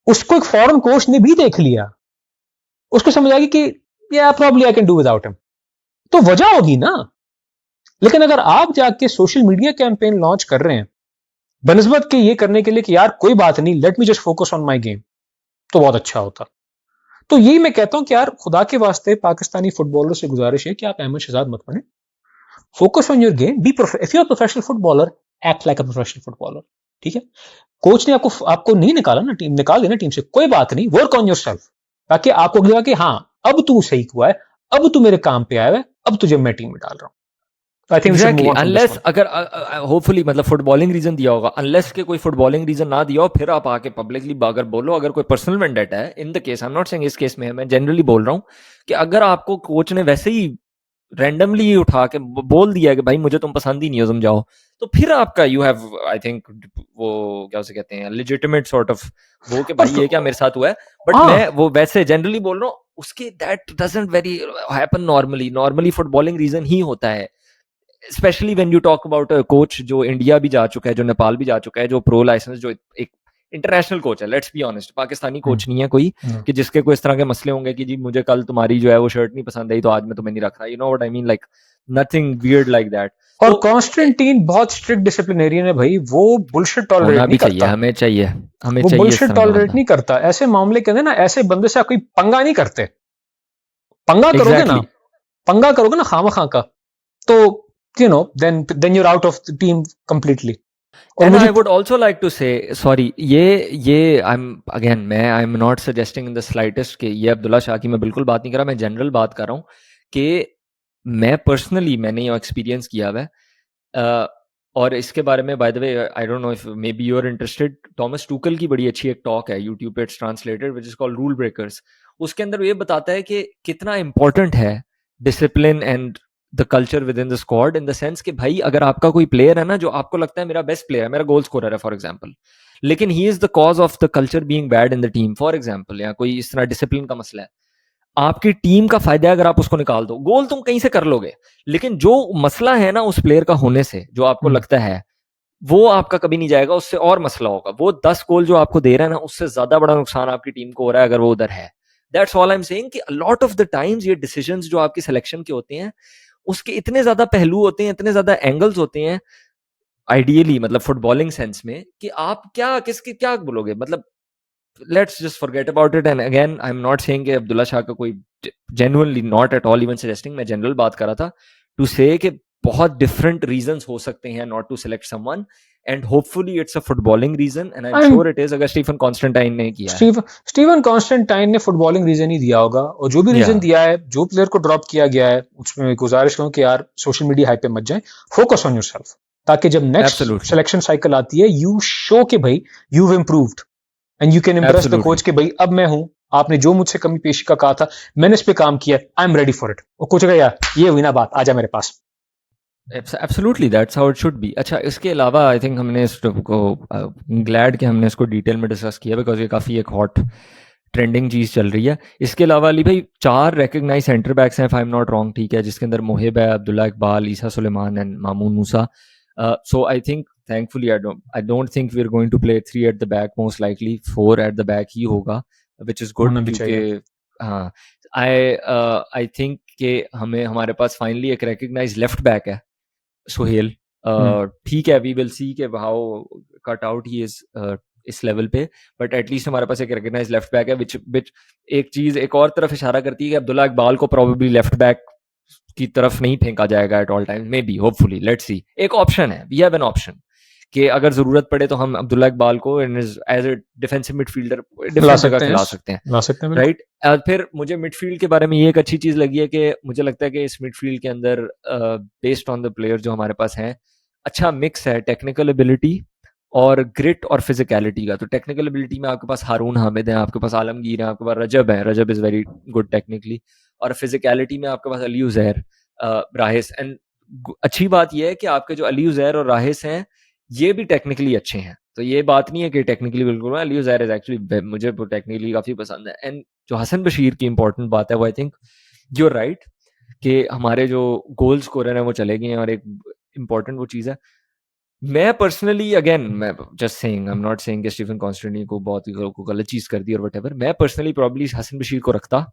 उसको एक foreign coach ने भी देख लिया, उसको समझ आ गई कि yeah, probably I can do without him. तो वजह होगी ना. लेकिन अगर आप जाके सोशल मीडिया कैंपेन लॉन्च कर रहे हैं बनस्बत के ये करने के लिए कि यार कोई बात नहीं, let me just focus on my game, तो बहुत अच्छा होता. तो यही मैं कहता हूं कि यार खुदा के वास्ते पाकिस्तानी फुटबॉलर से गुजारिश है कि आप अहमद शहजाद मत बने, focus on your game, be if you are professional footballer, act like a professional footballer. ठीक है, कोच ने आपको नहीं निकाला ना, टीम निकाल देना टीम से, कोई बात नहीं, वर्क ऑन योरसेल्फ, ताकि आपको लगेगा कि हाँ अब तू सही हुआ है, अब तू मेरे काम पे आया है, अब तुझे मैं टीम में डाल रहा हूं. I think exactly, unless अगर होपफुली मतलब फुटबॉलिंग रीजन दिया होगा, अनलेस के कोई फुटबॉलिंग रीजन ना दिया हो, फिर आप आके पब्लिकली अगर बोलो, अगर कोई पर्सनल वेंडेटा है, in the case I am not saying इस केस में है, मैं जनरली बोल रहा हूँ कि अगर आपको कोच ने वैसे ही रैंडमली उठा के बोल दिया कि भाई मुझे तुम पसंद ही नहीं हो, समझाओ, तो फिर आपका यू हैव आई थिंक वो क्या उसे कहते हैं लेजिटिमेट सॉर्ट ऑफ वो कि भाई ये क्या मेरे साथ हुआ है. बट मैं वो वैसे जनरली बोल रहा हूँ, उसके that doesn't very happen normally footballing reason ही होता है, especially when you talk about a coach जो इंडिया भी जा चुका है, जो नेपाल भी जा चुका है, जो प्रो लाइसेंस, जो एक इंटरनेशनल कोच है. Let's be honest, Pakistani coach नहीं है कोई कि जिसके कोई इस तरह के मसले होंगे कि जी मुझे कल तुम्हारी जो है वो शर्ट नहीं पसंद आई तो आज मैं तुम्हें नहीं रख रहा, you know what I mean, like nothing weird like that. और कॉन्स्टेंटाइन बहुत स्ट्रिक्ट डिसिप्लिनेरियन है भाई, वो बुलशिट टॉलरेट नहीं करता. हमें चाहिए वो बुलशिट टॉलरेट नहीं करता. ऐसे मामले के अंदर ना ऐसे बंदे से आप कोई पंगा नहीं करते. पंगा करोगे ना खामखा का, तो you know, then you're out of the team completely. And I would also like to say, sorry, ये I'm not suggesting in the slightest कि ये अब्दुल्ला शाह की मैं बिल्कुल बात नहीं कर रहा, मैं जनरल बात कर रहा हूँ कि मैं पर्सनली मैंने ये एक्सपीरियंस किया हुआ है. और इसके बारे में by the way I don't know if maybe you are interested, Thomas Tuchel की बड़ी अच्छी एक टॉक है यूट्यूब पे, it's translated, which is called rule breakers. उसके अंदर ये बताता है कि कितना इंपॉर्टेंट है discipline and the culture within the squad, in the sense कि भाई अगर आपका कोई प्लेयर है ना जो आपको लगता है मेरा बेस्ट प्लेयर है, मेरा गोल स्कोरर है फॉर एग्जांपल, लेकिन ही is the cause of the culture being bad in the team for example, या कोई इस तरह डिसिप्लिन का मसला है, आपकी टीम का फायदा है अगर आप उसको निकाल दो, गोल तुम कहीं से कर लोगे, लेकिन जो मसला है ना उस प्लेयर का होने से जो आपको लगता है वो आपका कभी नहीं जाएगा, उससे और मसला होगा. वो 10 गोल जो आपको दे रहा है ना, उससे ज्यादा बड़ा नुकसान आपकी टीम को हो रहा है अगर वो उधर है. That's all I am saying कि लॉट ऑफ द टाइम्स ये डिसीजंस जो आपकी सिलेक्शन के होते हैं उसके इतने ज्यादा पहलू होते हैं, इतने ज्यादा एंगल्स होते हैं आइडियली, मतलब फुटबॉलिंग सेंस में, कि आप क्या बोलोगे, मतलब let's just forget about it. And again I am not saying कि अब्दुल्ला शाह का कोई, genuinely not at all even suggesting, मैं जनरल बात कर रहा था टू से कि बहुत डिफरेंट रीजंस हो सकते हैं not to select someone, and hopefully it's a footballing reason, and I am sure it is, अगर स्टीफन कॉन्स्टेंटाइन ने किया है। स्टीवन कॉन्स्टेंटाइन ने फुटबॉलिंग रीजन ही दिया होगा, और जो भी रीजन दिया है, जो प्लेयर को ड्रॉप किया गया है, उसमें गुजारिश करूं कि यार सोशल मीडिया हाइप पे मत जाएं, फोकस ऑन योरसेल्फ, ताकि जब नेक्स्ट सिलेक्शन साइकिल आती है यू शो कि भाई you improved and you can impress the coach कि भाई अब मैं हूं, आपने जो मुझसे कमी पेशी का कहा था मैंने इस पे काम किया, I am ready for it. और कोच कहेगा यार ये हुई ना बात, आजा मेरे पास। Absolutely, that's how it should be. अच्छा, इसके अलावा आई थिंक हमने इसको ग्लैड कि हमने इसको डिटेल में डिस्कस किया, बिकॉज ये काफ़ी एक हॉट ट्रेंडिंग चीज़ चल रही है। इसके अलावा अली भाई 4 रिकग्नाइज सेंटर बैक्स हैं, if I am not wrong, ठीक है, जिसके अंदर मोहिब है, Abdullah Iqbal, Isa Suleman and Mamoon Musa. So I think thankfully I don't think we are going to play 3 at the back, most likely 4 at the back ही होगा, विच इज़ गुड, क्योंकि हाँ आई थिंक कि हमें हमारे पास फाइनली एक रिकग्नाइज लेफ्ट बैक है, सुहेल। ठीक है, वी विल सी के how cut out he is इस लेवल पे, बट एटलीस्ट हमारे पास एक रिकग्नाइज लेफ्ट बैक है, विच एक चीज एक और तरफ इशारा करती है कि अब्दुल्ला इकबाल को प्रोबेबली लेफ्ट बैक की तरफ नहीं फेंका जाएगा at all time, may be, hopefully, let's see. एक ऑप्शन है, वी हैव एन ऑप्शन कि अगर जरूरत पड़े तो हम अब्दुल्ला इकबाल को as a defensive midfielder different जगह खिला सकते हैं, राइट। फिर मुझे मिडफील्ड के बारे में ये एक अच्छी चीज लगी है कि मुझे लगता है कि इस मिडफील्ड के अंदर बेस्ड ऑन द प्लेयर जो हमारे पास हैं, अच्छा मिक्स है टेक्निकल एबिलिटी और ग्रिट और फिजिकलिटी का। तो टेक्निकल एबिलिटी में आपके पास हारून हामिद है, आपके पास आलमगीर है, आपके पास रजब है, रजब इज वेरी गुड टेक्निकली, और फिजिकलिटी में आपके पास अली उजैर, राहिस। एंड अच्छी बात यह है कि आपके जो अली उजैर और राहिस हैं ये भी टेक्निकली अच्छे हैं, तो ये बात नहीं है कि टेक्निकली बिल्कुल, अली उजैर इज एक्चुअली, मुझे टेक्निकली काफी पसंद है। एंड जो हसन बशीर की इंपॉर्टेंट बात है वो I think you are right कि हमारे जो गोल स्कोरर हैं वो चले गए हैं, और एक इंपॉर्टेंट वो चीज़ है। मैं पर्सनली, अगेन मैं just saying, I am not saying कि स्टीफन कॉन्स्टेंटाइन को बहुत ही गलत चीज़ कर दी और व्हाटएवर, मैं पर्सनली प्रॉब्ली हसन बशीर को रखता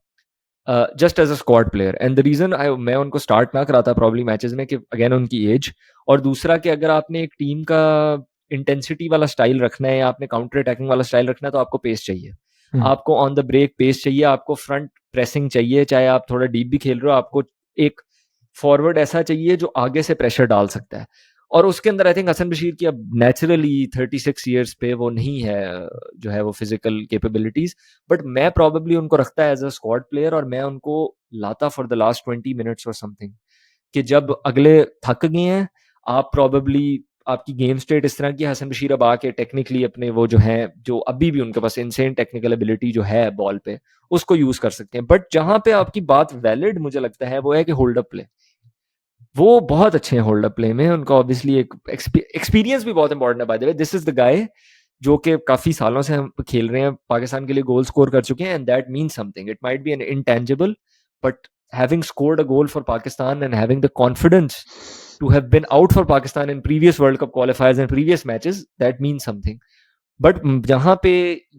just as a squad player. And the reason मैं उनको स्टार्ट ना कराता प्रॉब्ली मैचेस में कि अगेन उनकी एज, और दूसरा कि अगर आपने एक टीम का इंटेंसिटी वाला स्टाइल रखना है या आपने काउंटर अटैकिंग वाला स्टाइल रखना है तो आपको पेस चाहिए, आपको ऑन द ब्रेक पेस चाहिए, आपको फ्रंट प्रेसिंग चाहिए, चाहे आप थोड़ा डीप भी खेल रहे हो, आपको एक फॉरवर्ड ऐसा चाहिए जो आगे से प्रेशर डाल सकता है। और उसके अंदर आई थिंक हसन बशीर की अब नेचुरली 36 ईयर्स पे वो नहीं है जो है वो फिजिकल कैपेबिलिटीज, बट मैं प्रॉबेबली उनको रखता है एज अ स्क्वाड प्लेयर, और मैं उनको लाता फॉर द लास्ट 20 मिनट्स और समथिंग, कि जब अगले थक गए हैं, आप प्रॉबेबली आपकी गेम स्टेट इस तरह की, हसन बशीर अब आके टेक्निकली अपने वो जो है, जो अभी भी उनके पास इनसेन टेक्निकल एबिलिटी जो है बॉल पे, उसको यूज कर सकते हैं। बट जहां पे आपकी बात वैलिड मुझे लगता है वो है कि होल्ड अप प्ले, वो बहुत अच्छे हैं होल्ड अप प्ले में, उनका ऑब्वियसली एक एक्सपीरियंस भी बहुत इंपॉर्टेंट है। Bye the way, this is the guy जो कि काफी सालों से हम खेल रहे हैं, पाकिस्तान के लिए गोल स्कोर कर चुके हैं, and that means something. It might be N intangible, but having scored a goal for Pakistan and having the confidence to have been out for Pakistan in previous World Cup qualifiers and previous matches, that means something. But जहां पे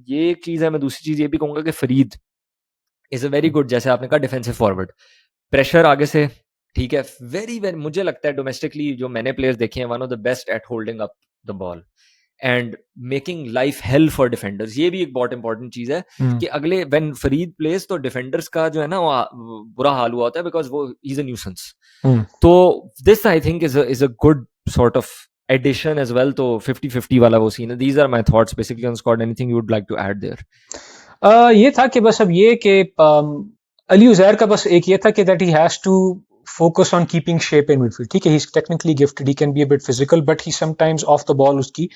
ये एक चीज है, मैं दूसरी चीज ये भी कहूंगा कि Farid is a very good, जैसे आपने कहा, डिफेंसिव फॉरवर्ड, प्रेशर आगे से, ठीक है, वेरी वेरी, मुझे लगता है डोमेस्टिकली जो मैंने प्लेयर्स देखे हैं, one of the best at holding up the ball and making life hell for defenders. ये भी एक बहुत इंपॉर्टेंट चीज है कि अगले व्हेन फरीद प्लेस तो डिफेंडर्स का जो है ना वो बुरा हाल हुआ होता है, बिकॉज वो इज अ न्यूसेंस। तो this I think is a good sort of addition as well. तो 50-50 वाला वो सीन है। These are my thoughts basically on squad. Anything you would like to add there? ये था कि बस अब ये कि अली उजैर का बस एक ये था कि that he has to focus on keeping shape in midfield. ठीक है, he's technically gifted, he can be a bit physical, but he sometimes off the ball उसकी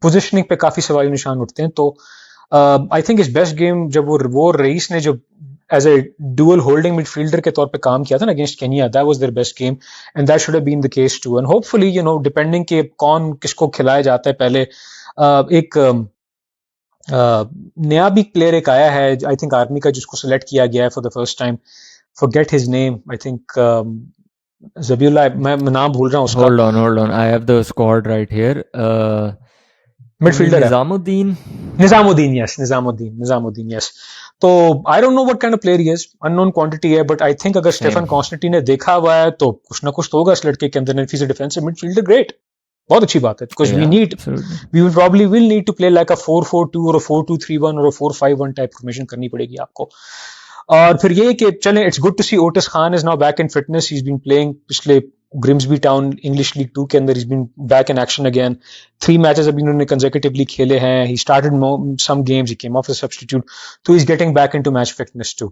positioning पे काफी सवाल निशान उठते हैं। तो I think his best game जब वो रईस ने जो as a dual holding midfielder के तौर पे काम किया था ना against Kenya, that was their best game and that should have been the case too. And hopefully, you know, depending कि कौन किसको खिलाया जाता है पहले, एक नया भी प्लेयर एक आया है आई थिंक आर्मी का, जिसको सिलेक्ट किया गया है for the first time, forget his name, I think Zabiullah, मैं नाम भूल रहा हूँ उसका। Hold on, I have the squad right here. Midfielder है निजामुद्दीन निजामुद्दीन यस तो आई don't know what kind of player he is unknown quantity है बट आई थिंक अगर स्टेफन सेम कॉन्स्टेंटिन ने देखा हुआ है तो कुछ ना कुछ तो होगा इस लड़के के अंदर if is a defensive midfielder great बहुत अच्छी बात है बिकॉज या absolutely we will probably will need to play like a 4-4-2 और अ 4-2-3-1 और अ 4-5-1 टाइप फॉर्मेशन करनी पड़ेगी आपको और फिर ये कि चलें it's good to see Otis Khan is now back in fitness he is been playing पिछले ग्रिम्सबी टाउन इंग्लिश लीग 2 के अंदर is been back in action again 3 matches अभी उन्होंने कंसेक्यूटिवली खेले हैं he started some games he came off as substitute तो he is getting back into match fitness too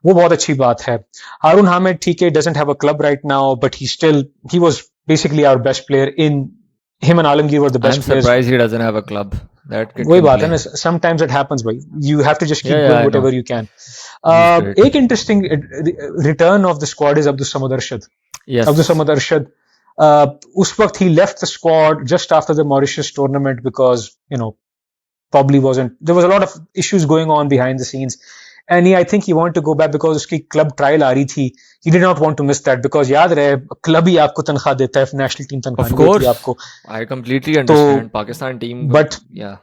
वो बहुत अच्छी बात है हारून हामिद ठीक है doesn't have a club right now but he was basically our best player in him and Alamgir were the I am best players surprise he doesn't have a club that kid वही can बात है play ना sometimes it happens भाई you have to just keep या doing I know whatever you can he is great एक interesting return of the squad is Abdus Samad Arshad yes Abdus Samad Arshad उस वक्त he left the squad just after the Mauritius tournament because you know probably wasn't there was a lot of issues going on behind the scenes and I think he wanted to go back because उसकी club trial आ रही थी he did not want to miss that because याद रहे club ही आपको तनख्वाह देता है national team तनख्वाह ऑफ नहीं देती कोर्स आपको आई कंप्लीटली तो अंडरस्टैंड पाकिस्तान टीम बट या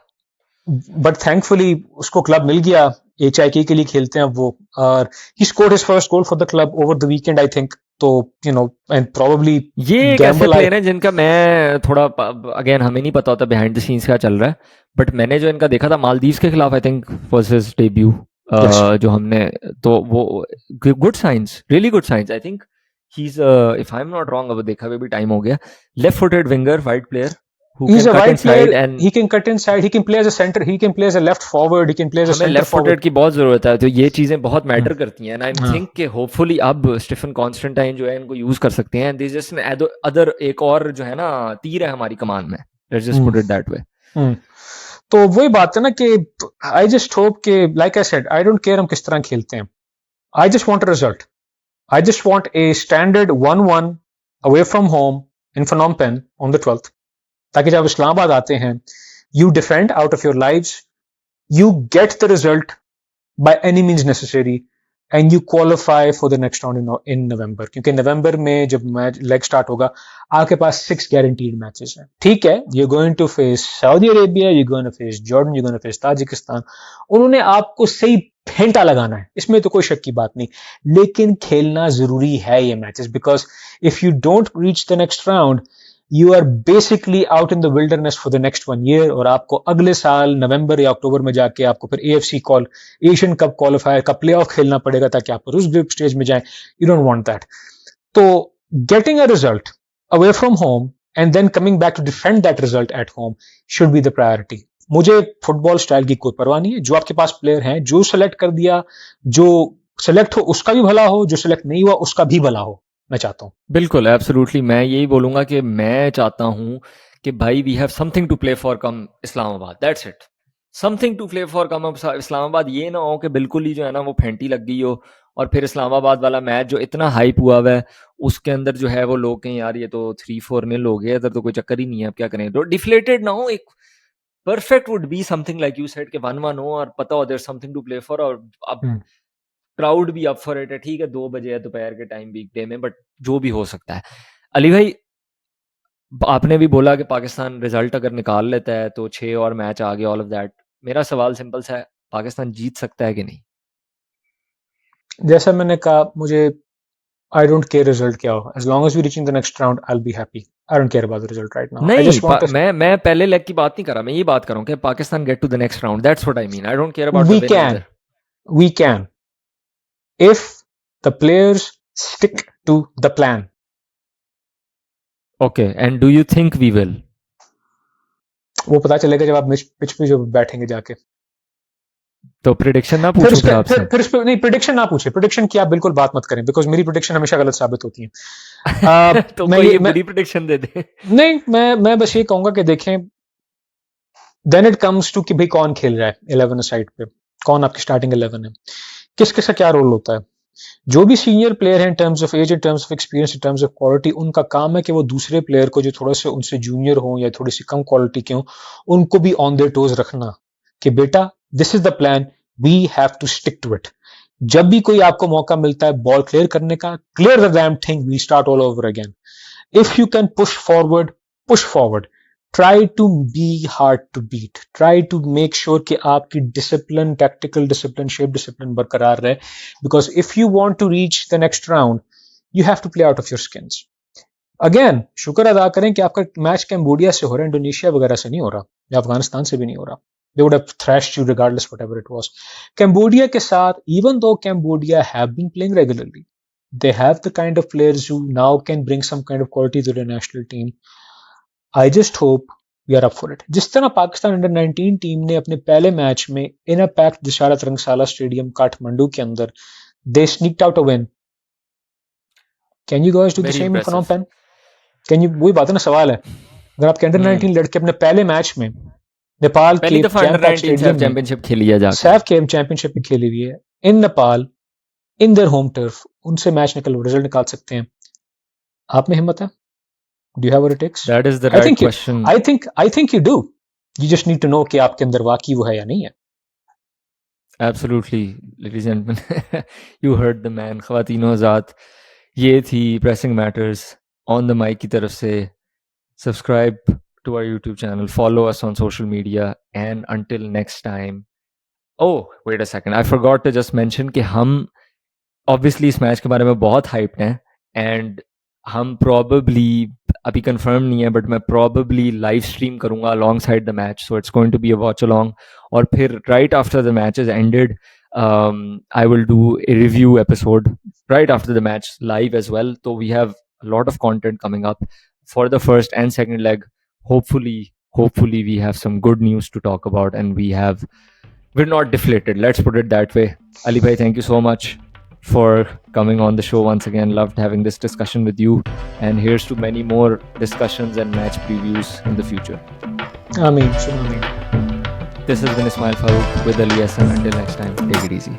थैंकफुली उसको क्लब मिल गया HIK के लिए खेलते हैं अब वो और he scored his first goal for the club over the weekend I think तो यू नो एंड प्रोबेबली ये एक ऐसे गैम्बल प्लेयर हैं जिनका मैं थोड़ा अगेन हमें नहीं पता होता बिहाइंड द सीन्स क्या चल रहा है बट मैंने जो इनका देखा था मालदीव्स के खिलाफ I think was his debut जो हमने तो वो good science really good science I think he is if I am not wrong अब देखा हुए भी टाइम हो गया left footed winger white player who he's can a cut wide inside player and he can cut inside he can play as a center he can play as a left forward he can play as a हमें center left forward footed की बहुत जरूरत है तो ये चीजें बहुत matter करती हैं एंड आई हाँ थिंक कि होपफुली अब स्टीफन कॉन्स्टेंटाइन जो है इनको यूज कर सकते हैं दिस जस्ट एन अदर एक और जो है ना तीर है हमारी कमान में let's just put it that way hmm तो वही बात है ना कि आई जस्ट होप कि like I said I don't care हम किस तरह खेलते हैं I just want a result I just want a standard 1-1 away from home in Phnom Penh on the 12th ताकि जब इस्लामाबाद आते हैं you defend out of your lives you get the result by any means necessary and you qualify for the next round in November क्योंकि नवंबर में जब match leg start होगा आपके पास 6 गारंटीड मैचेस हैं ठीक है you going to face Saudi Arabia you going to face Jordan you going to face Tajikistan उन्होंने आपको सही फेंटा लगाना है इसमें तो कोई शक की बात नहीं लेकिन खेलना जरूरी है ये matches because if you don't reach the next round you are basically out in the wilderness for the next 1 year और आपको अगले साल नवंबर या अक्टूबर में जाके आपको फिर AFC एशियन कप क्वालिफायर का प्ले ऑफ खेलना पड़ेगा ताकि आप उस ग्रुप स्टेज में जाएं you don't want that to getting a result away from home and then coming back to defend that result at home should be the priority मुझे football style की कोई परवाह नहीं है जो आपके पास प्लेयर हैं जो सेलेक्ट कर दिया जो सेलेक्ट हो उसका भी भला हो जो सेलेक्ट नहीं हुआ उसका भी भला हो मैं चाहता हूँ बिल्कुल एब्सोल्युटली मैं यही बोलूंगा कि मैं चाहता हूं कि भाई we have something to play for come Islamabad that's it something to play for come Islamabad ये ना हो कि बिल्कुल ही जो है ना वो फेंटी लग गई हो और फिर इस्लामाबाद वाला मैच जो इतना हाइप हुआ हुआ है उसके अंदर जो है वो लोग कहें यार ये तो 3-4 हो गया इधर तो कोई चक्कर ही नहीं है अब क्या करें तो डिफ्लेटेड ना हो एक perfect would be something like you said कि 1-1 हो और पता हो there something to play for और अब क्राउड भी अप फॉर इट है ठीक है 2 बजे है दोपहर के टाइम वीकडे में बट जो भी हो सकता है अली भाई आपने भी बोला कि पाकिस्तान रिजल्ट अगर निकाल लेता है तो 6 और मैच आ गए ऑल ऑफ दैट मेरा सवाल सिंपल सा है पाकिस्तान जीत सकता है कि नहीं जैसा मैंने कहा मुझे I don't care result क्या हो as long as we reaching the next round I'll be happy I don't care about the result right now I नहीं just want to मैं पहले लेग की बात नहीं कर रहा मैं ये बात कर रहा हूँ कि Pakistan get to the next round that's what I mean I don't care about we can if the players stick to the plan okay and do you think we will वो पता चलेगा जब आप पिच पे जो बैठेंगे जाके तो प्रिडिक्शन ना फिर पूछो उस फिर पे आपसे फिर उस पे नहीं प्रिडिक्शन ना पूछे प्रिडिक्शन की आप बिल्कुल बात मत करें बिकॉज मेरी प्रिडिक्शन हमेशा गलत साबित होती है तो मैं कोई ये ये मैं बुरी प्रिडिक्शन दे दे नहीं मैं बस ये कहूंगा कि देखें देन इट कम्स टू कि भाई कौन खेल रहा है 11 साइड पे कौन आपकी स्टार्टिंग 11 है किस किस का क्या रोल होता है जो भी सीनियर प्लेयर है in terms of age in terms of experience in terms of quality उनका काम है कि वो दूसरे प्लेयर को जो थोड़ा सा उनसे जूनियर हो या थोड़ी सी कम क्वालिटी के हो उनको भी ऑन देयर टोज रखना कि बेटा this is the plan we have to stick to it जब भी कोई आपको मौका मिलता है बॉल क्लियर करने का clear the damn thing we start all over again if you can push forward try to be hard to beat. Try to make sure कि आपकी discipline, tactical discipline, shape discipline बरकरार रहे. Because if you want to reach the next round, you have to play out of your skins. Again, शुक्र अदा करें कि आपका match Cambodia से हो रहा है, इंडोनेशिया वगैरह से नहीं हो रहा, या अफगानिस्तान से भी नहीं हो रहा. They would have thrashed you regardless whatever it was. Cambodia के साथ, even though Cambodia have been playing regularly, they have the kind of players who now can bring some kind of quality to the national team. I just hope we are up for it. जिस तरह Pakistan under 19 team ने अपने पहले match में इन अ packed दिशारत रंगशाला stadium Kathmandu के अंदर they sneaked out a win. Can you guys do the Very same in Phnom impressive. Penh? Can you? वही बात है ना, सवाल है. अगर आपके अंडर 19 लड़के अपने पहले मैच में नेपाल पहली के दफा अंडर 19 स्टेडियम में चैंपियनशिप खेली है जाकर. सैफ गेम चैंपियनशिप में खेली हुई है in Nepal, in their home turf, उनसे मैच रिजल्ट निकाल सकते हैं. आप में हिम्मत है? Do you have what it takes? That is the I right think question. I think you do. You just need to know कि आपके अंदर वाकई वो है या नहीं है. Absolutely, ladies and gentlemen. You heard the man. ख़वातीनो हज़रात, ये थी Pressing Matters on the mic की तरफ से. Subscribe to our YouTube channel. Follow us on social media. And until next time. Oh, wait a second. I forgot to just mention कि हम obviously इस match के बारे में बहुत hyped हैं. And हम probably अभी confirm नहीं है, but मैं probably live stream करूँगा alongside the match. So it's going to be a watch along. और फिर right after the match is ended, I will do a review episode right after the match live as well. So we have a lot of content coming up for the first and second leg. Hopefully we have some good news to talk about, and we're not deflated. Let's put it that way. Ali bhai, thank you so much for coming on the show once again. Loved having this discussion with you, and here's to many more discussions and match previews in the future. Ameen. This has been Ismail Farooq with Ali Hassan. Until next time, take it easy.